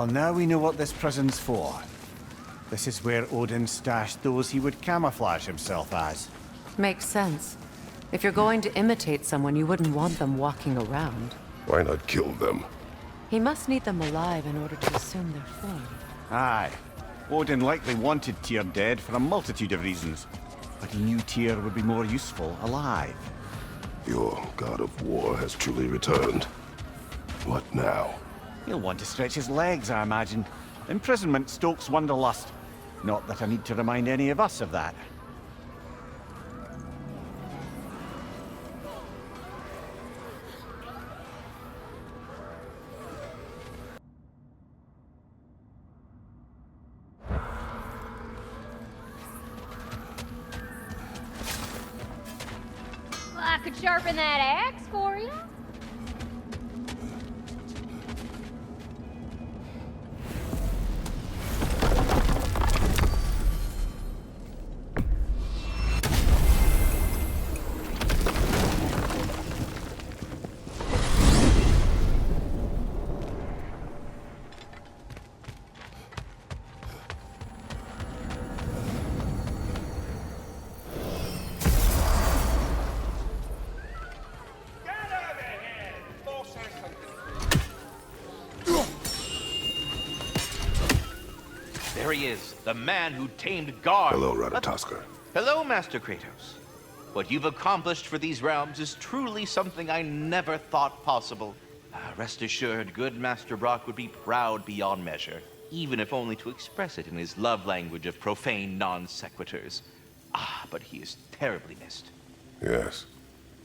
Well, now we know what this prison's for. This is where Odin stashed those he would camouflage himself as. Makes sense. If you're going to imitate someone, you wouldn't want them walking around. Why not kill them? He must need them alive in order to assume their form. Aye. Odin likely wanted Tyr dead for a multitude of reasons. But he knew Tyr would be more useful alive. Your god of war has truly returned. What now? He'll want to stretch his legs, I imagine. Imprisonment stokes wanderlust. Not that I need to remind any of us of that. Well, I could sharpen that axe for you. There he is, the man who tamed God. Hello, Ratatoskr. Hello, Master Kratos. What you've accomplished for these realms is truly something I never thought possible. Rest assured, good Master Brock would be proud beyond measure, even if only to express it in his love language of profane non sequiturs. But he is terribly missed. Yes,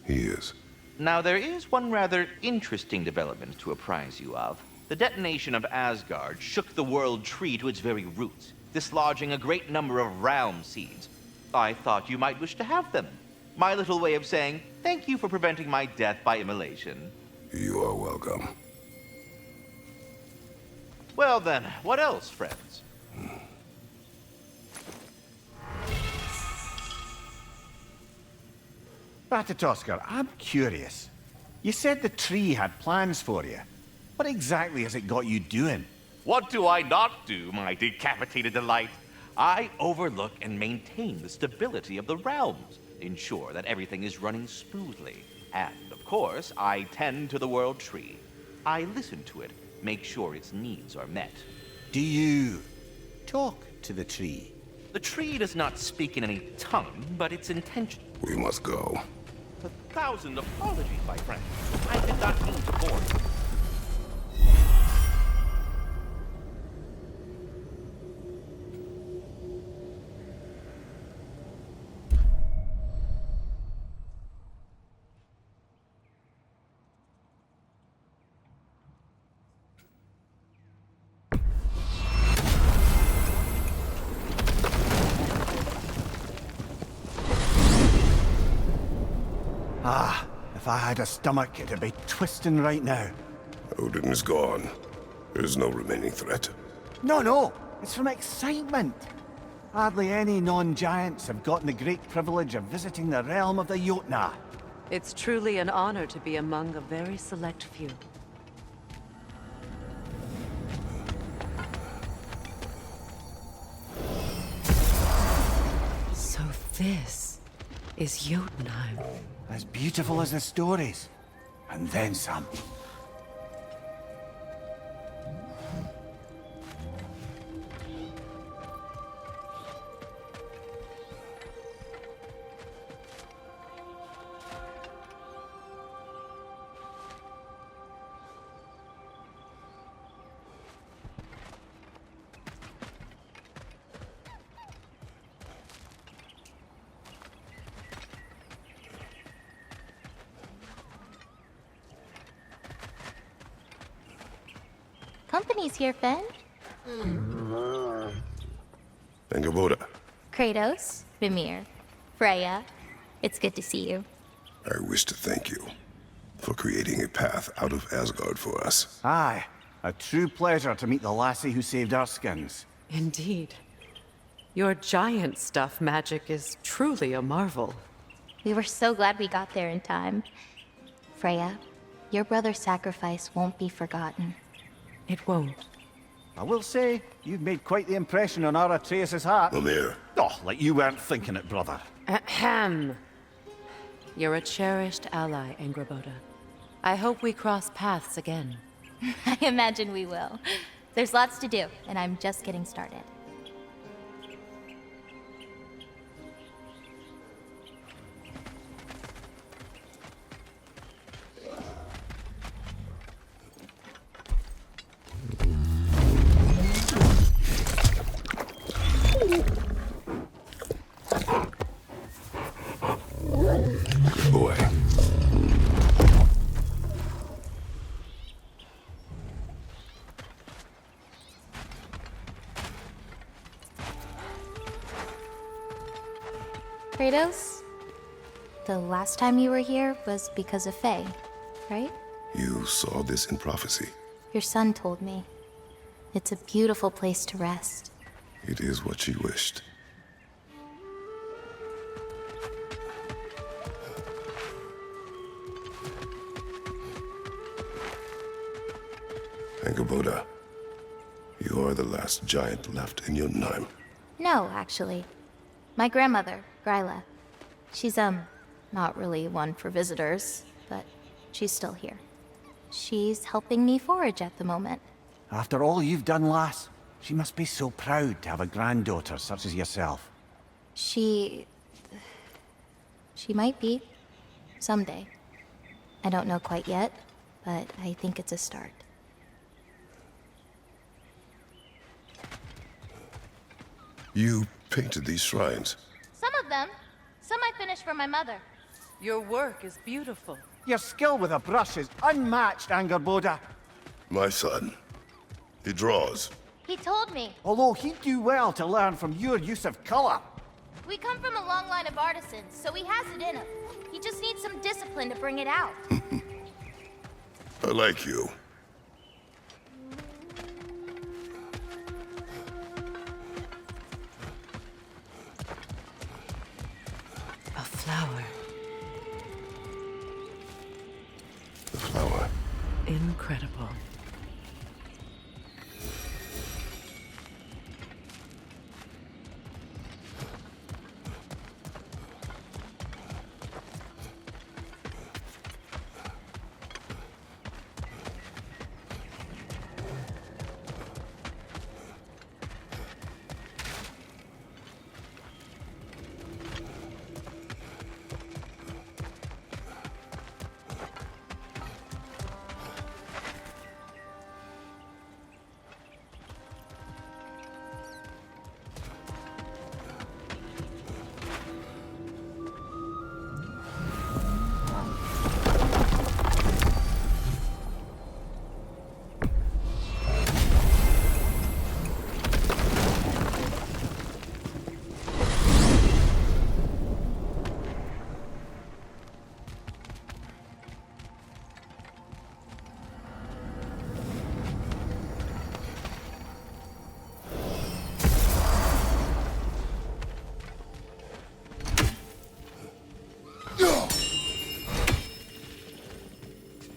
he is. Now, there is one rather interesting development to apprise you of. The detonation of Asgard shook the world tree to its very roots, dislodging a great number of realm seeds. I thought you might wish to have them. My little way of saying, thank you for preventing my death by immolation. You are welcome. Well then, what else, friends? Ratatoskr, I'm curious. You said the tree had plans for you. What exactly has it got you doing? What do I not do, my decapitated delight? I overlook and maintain the stability of the realms, ensure that everything is running smoothly. And, of course, I tend to the world tree. I listen to it, make sure its needs are met. Do you talk to the tree? The tree does not speak in any tongue, but its intention. We must go. 1,000 apologies, my friend. I did not mean to bore you. Ah, if I had a stomach, it'd be twisting right now. Odin is gone. There's no remaining threat. No, it's from excitement. Hardly any non-giants have gotten the great privilege of visiting the realm of the Jotnar. It's truly an honor to be among a very select few. So this is Jotunheim. As beautiful as the stories. And then some. Company's here, Finn. Angerboda, Kratos, Mimir, Freya. It's good to see you. I wish to thank you for creating a path out of Asgard for us. Aye, a true pleasure to meet the lassie who saved our skins. Indeed. Your giant stuff magic is truly a marvel. We were so glad we got there in time. Freya, your brother's sacrifice won't be forgotten. It won't. I will say, you've made quite the impression on our Atreus' heart. Mimir, Oh, like you weren't thinking it, brother. Ahem. You're a cherished ally, Angerboda. I hope we cross paths again. I imagine we will. There's lots to do, and I'm just getting started. good boy. Kratos, the last time you were here was because of Faye, right? You saw this in prophecy. Your son told me. It's a beautiful place to rest. It is what she wished. Angerboda, you are the last giant left in Jotunheim. No, actually. My grandmother, Gryla. She's, not really one for visitors, but she's still here. She's helping me forage at the moment. After all you've done, lass, she must be so proud to have a granddaughter such as yourself. She might be. Someday. I don't know quite yet, but I think it's a start. You painted these shrines. Some of them. Some I finished for my mother. Your work is beautiful. Your skill with a brush is unmatched, Angerboda. My son. He draws. He told me. Although he'd do well to learn from your use of color. We come from a long line of artisans, so he has it in him. He just needs some discipline to bring it out. I like you. A flower. The flower. Incredible.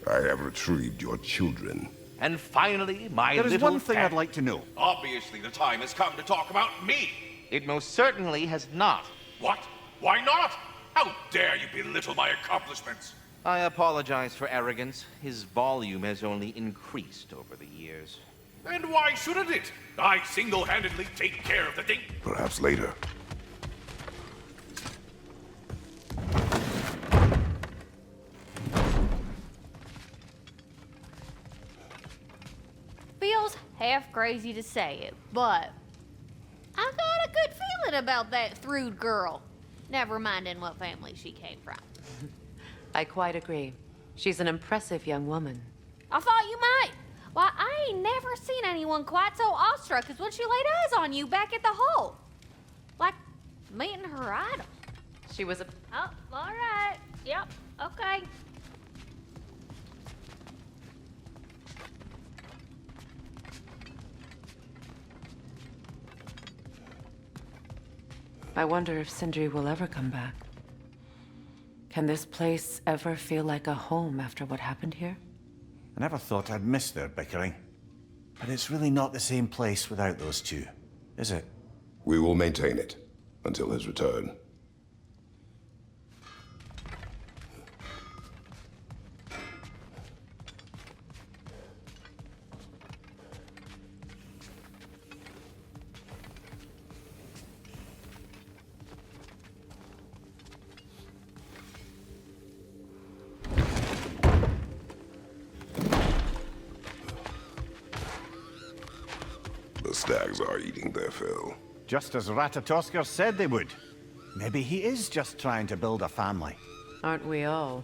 I have retrieved your children. And finally, my There is little one thing cat. I'd like to know. Obviously, the time has come to talk about me. It most certainly has not. What? Why not? How dare you belittle my accomplishments? I apologize for arrogance. His volume has only increased over the years. And why shouldn't it? I single-handedly take care of the thing. Perhaps later. Feels half crazy to say it, but I got a good feeling about that Thrud girl. Never minding what family she came from. I quite agree. She's an impressive young woman. I thought you might. Why, I ain't never seen anyone quite so awestruck as when she laid eyes on you back at the hole. Like meeting her idol. She was a... Oh, all right. Yep, okay. I wonder if Sindri will ever come back. Can this place ever feel like a home after what happened here? I never thought I'd miss their bickering. But it's really not the same place without those two, is it? We will maintain it until his return. The stags are eating their fill. Just as Ratatoskr said they would. Maybe he is just trying to build a family. Aren't we all?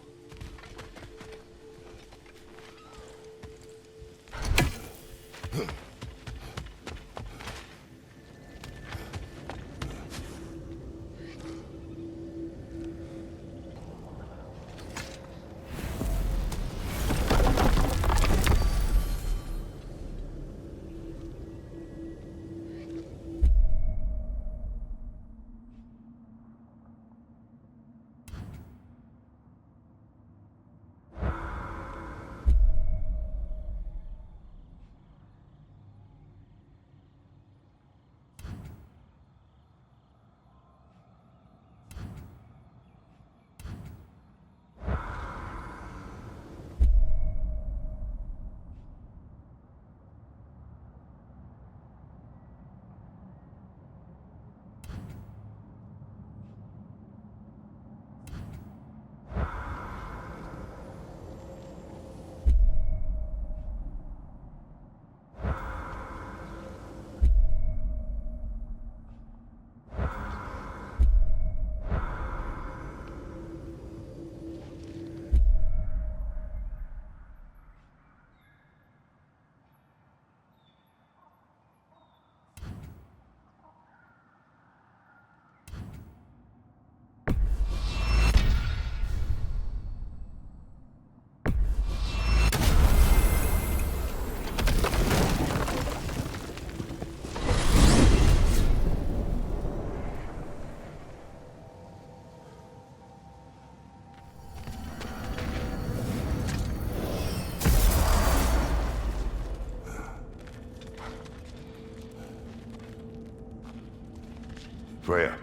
Freya,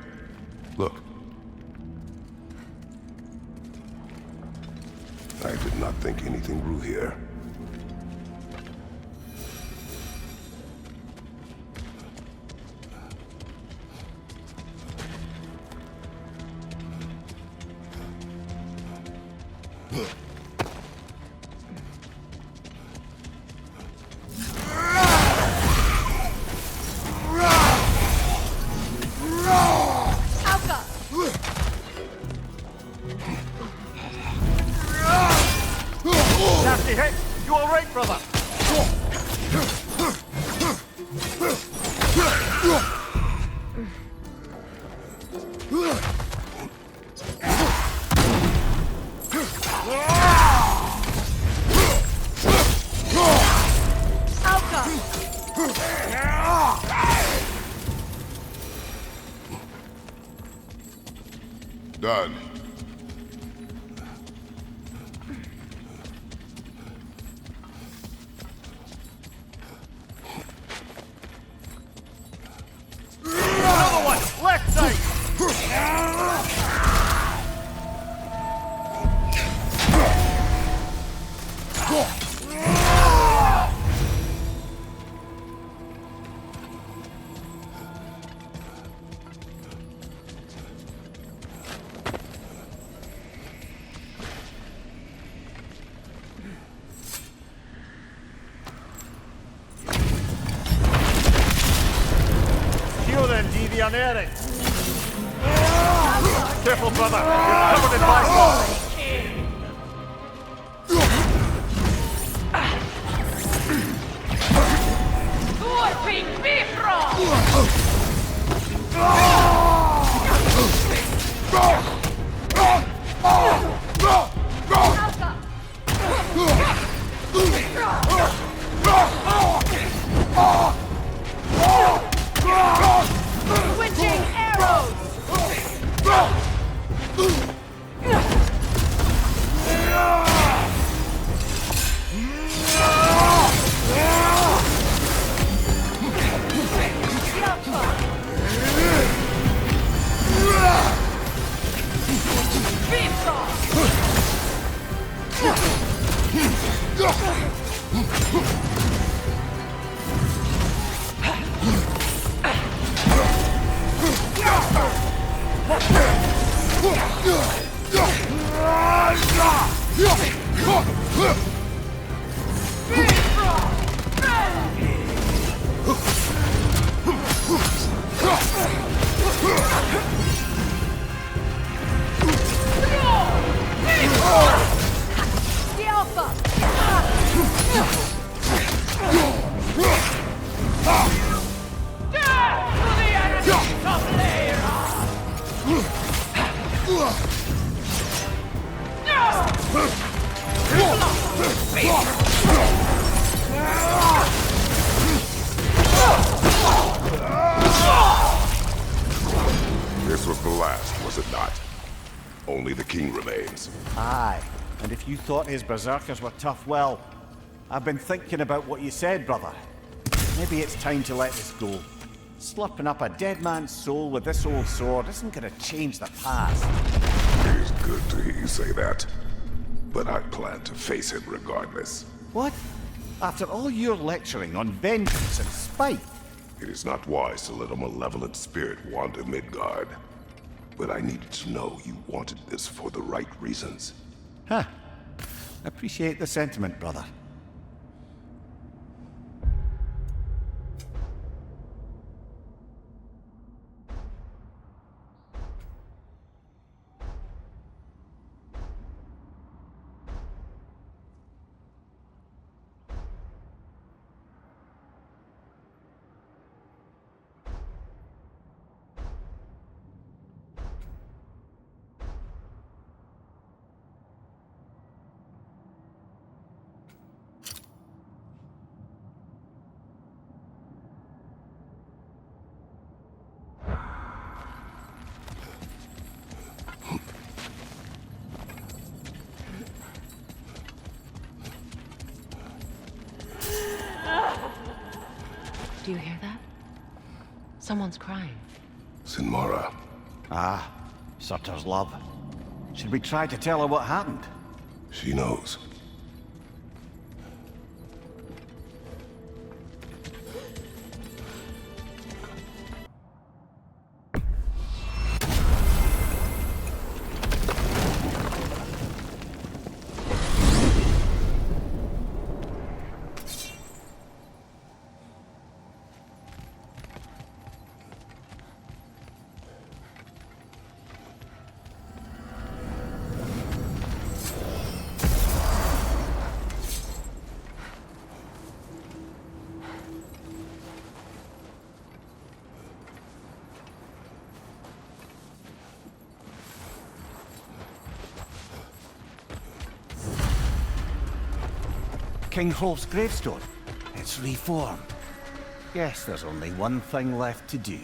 look. I did not think anything grew here. Nasty hit! You alright, brother? Done. Another one! Left side! Cure them, devianere! Careful, brother! You're covered in my blood! Switching arrows! This was the last, was it not? Only the king remains. Aye, and if you thought his berserkers were tough, well, I've been thinking about what you said, brother. Maybe it's time to let this go. Slurping up a dead man's soul with this old sword isn't gonna change the past. It is good to hear you say that. But I plan to face him regardless. What? After all your lecturing on vengeance and spite? It is not wise to let a malevolent spirit wander Midgard. But I needed to know you wanted this for the right reasons. Huh. Appreciate the sentiment, brother. Do you hear that? Someone's crying. Sinmara. Ah, Surtur's love. Should we try to tell her what happened? She knows. King Hrolf's gravestone. It's reformed. Guess there's only one thing left to do.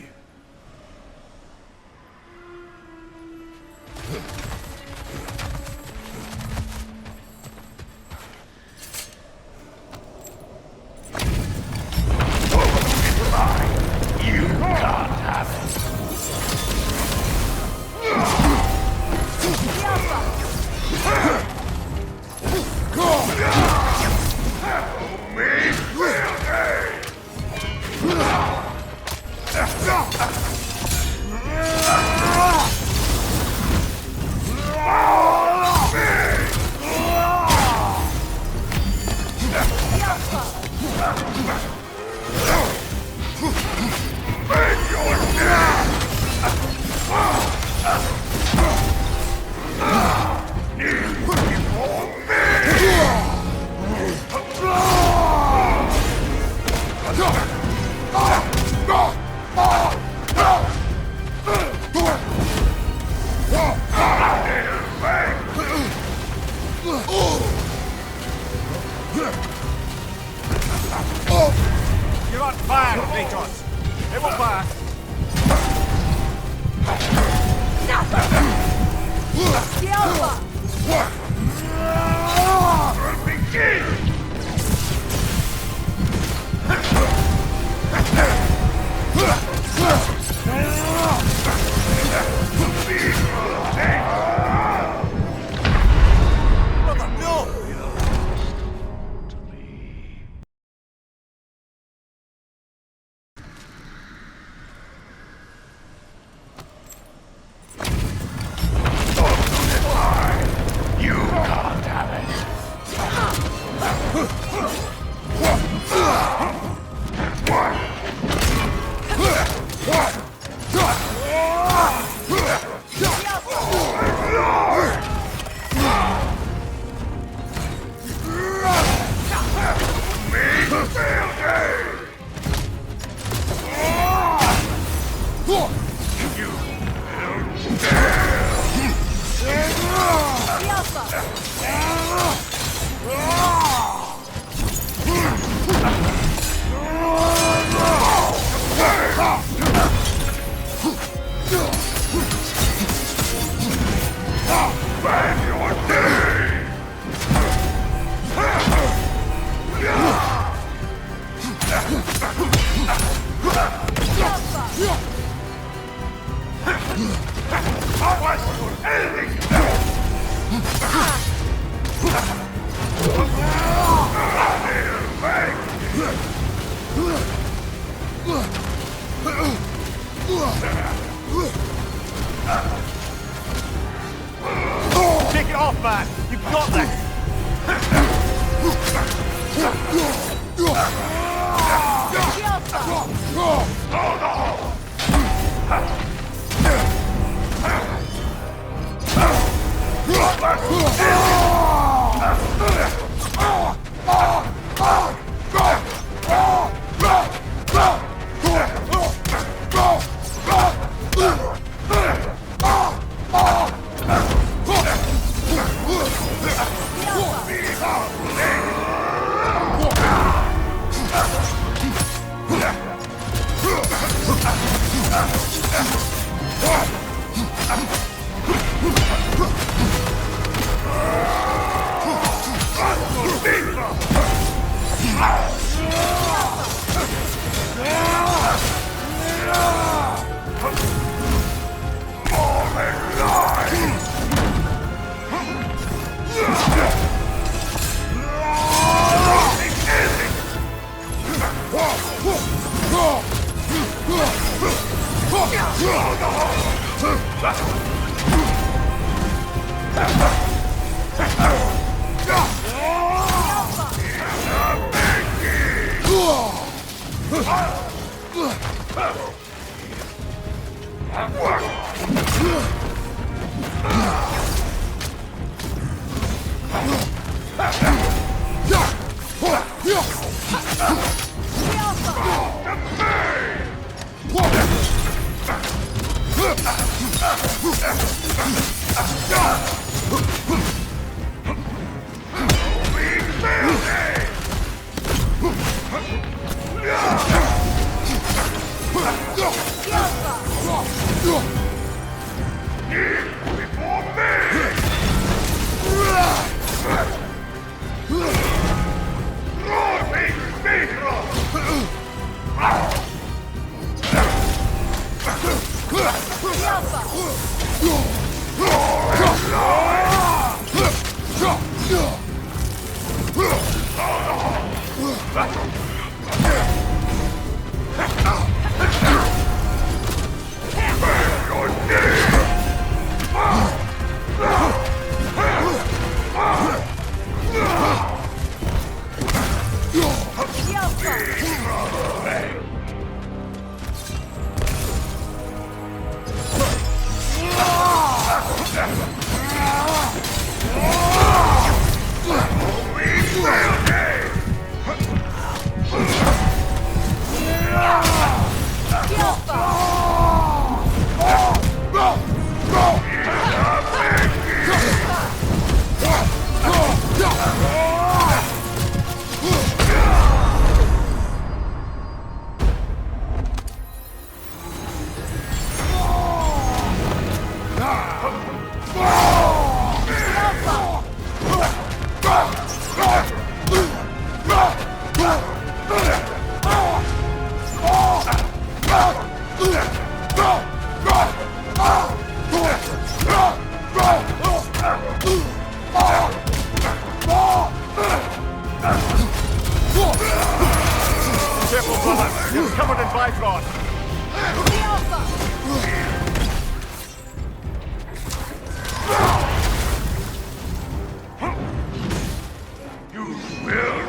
You're on fire, Kratos! It will pass! Take it off, man! You've got this! Careful, brother. You're covered in Bifrost. You will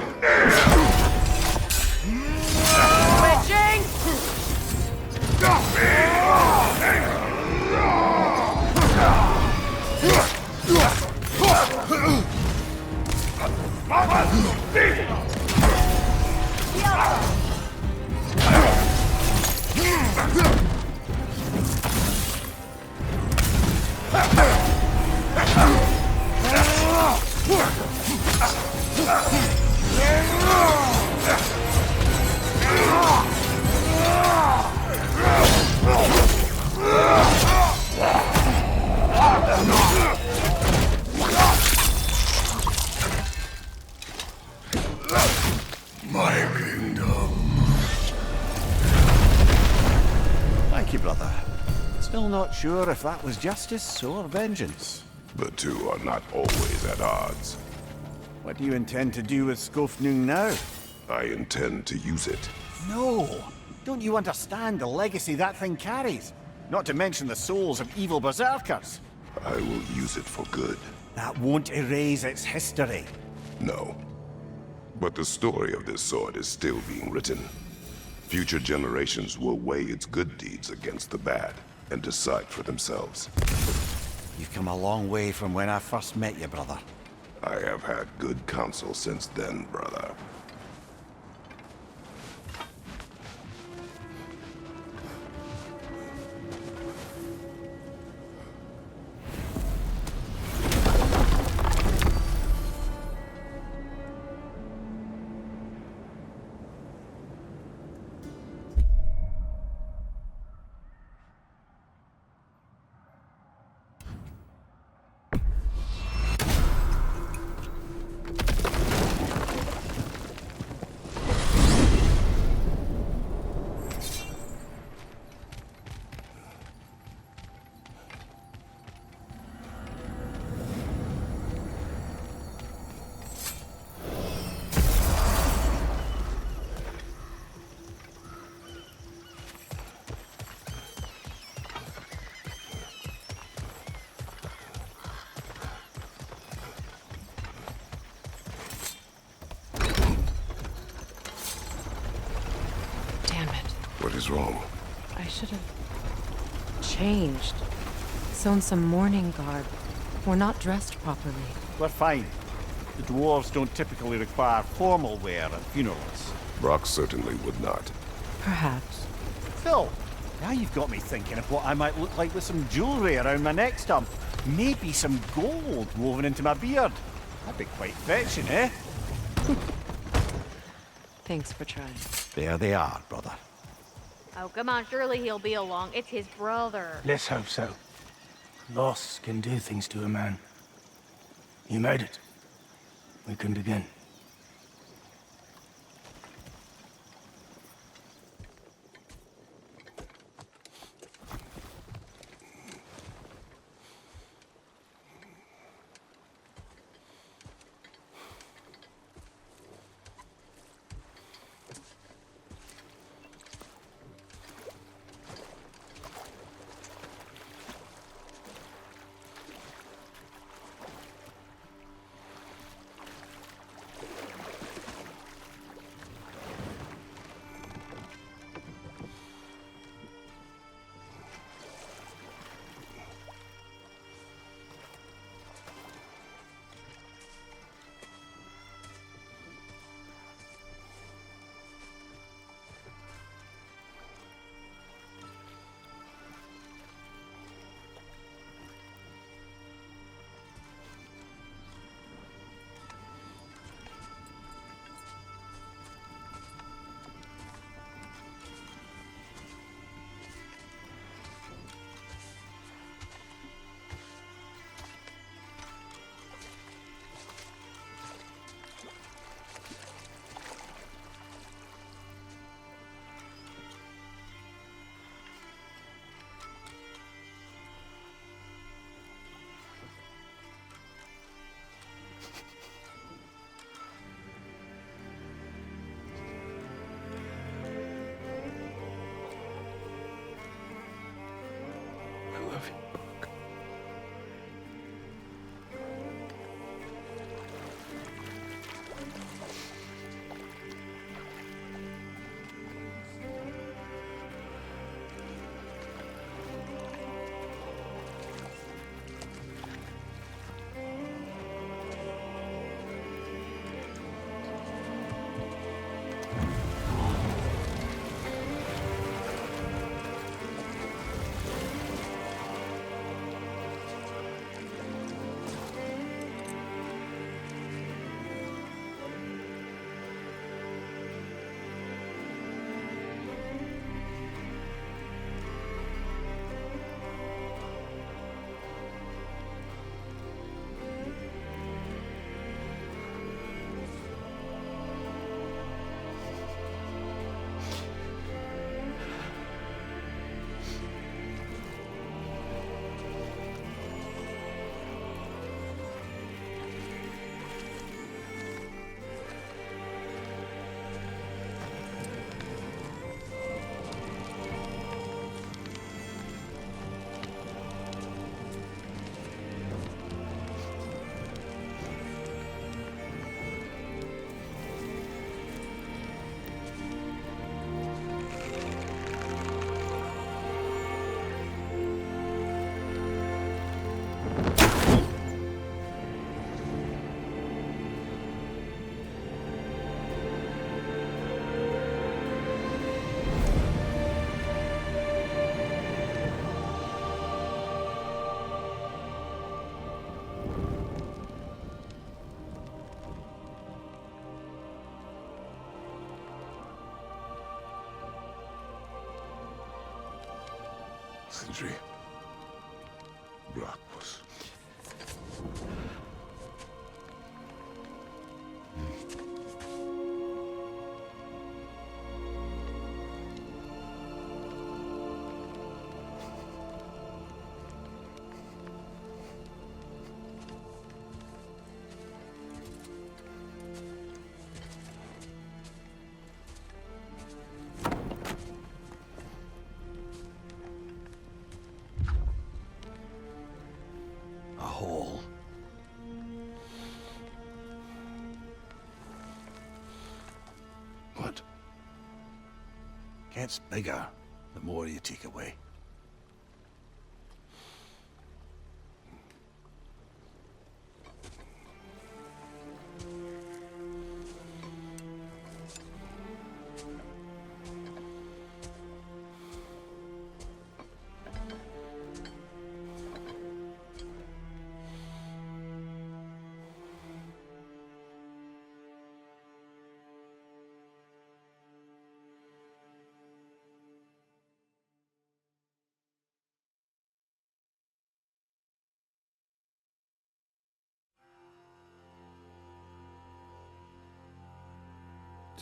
Thank you, brother. Still not sure if that was justice or vengeance. The two are not always at odds. What do you intend to do with Skofnung now? I intend to use it. No! Don't you understand the legacy that thing carries? Not to mention the souls of evil berserkers. I will use it for good. That won't erase its history. No. But the story of this sword is still being written. Future generations will weigh its good deeds against the bad and decide for themselves. You've come a long way from when I first met you, brother. I have had good counsel since then, brother. What is wrong? I should have changed. Sewn some mourning garb. We're not dressed properly. We're fine. The dwarves don't typically require formal wear at funerals. Brock certainly would not. Perhaps. Phil, now you've got me thinking of what I might look like with some jewellery around my neck stump. Maybe some gold woven into my beard. That'd be quite fetching, eh? Thanks for trying. There they are, brother. Oh, come on, surely he'll be along. It's his brother. Let's hope so. Loss can do things to a man. You made it. We can begin. I love you, Brock. Sindri. Brock was... gets bigger, the more you take away.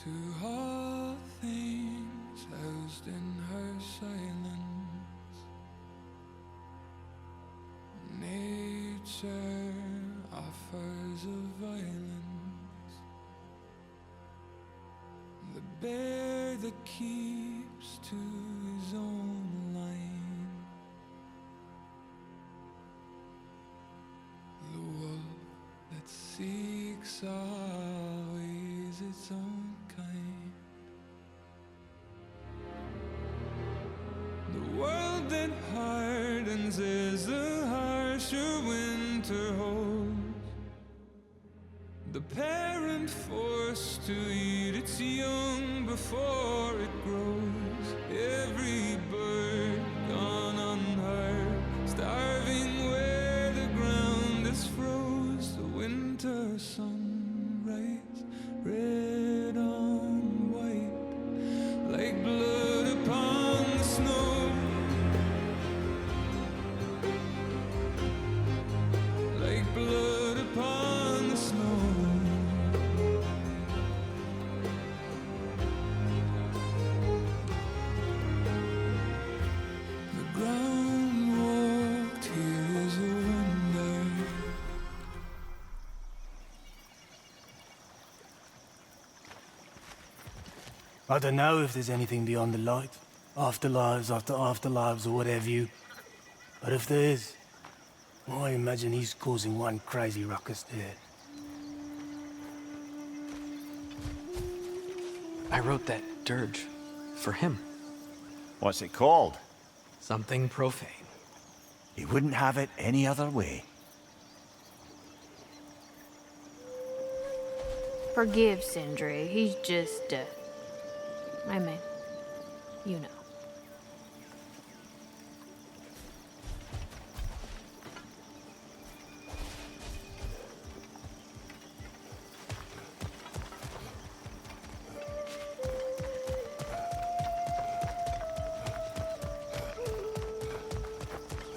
To all things housed in her silence, nature offers a violence, the bear that keeps to his own line, the wolf that seeks always its own kind. The world that hardens as the harsher winter holds, the parent forced to eat its young before it grows, every bird gone unheard, starving where the ground is froze, the winter sunrise, red on white, like blood upon the snow, like blood upon the snow. The ground walked here is a wonder. I don't know if there's anything beyond the light. Afterlives after afterlives or whatever you. But if there is, I imagine he's causing one crazy ruckus there. I wrote that dirge for him. What's it called? Something profane. He wouldn't have it any other way. Forgive Sindri. He's just, I mean, you know.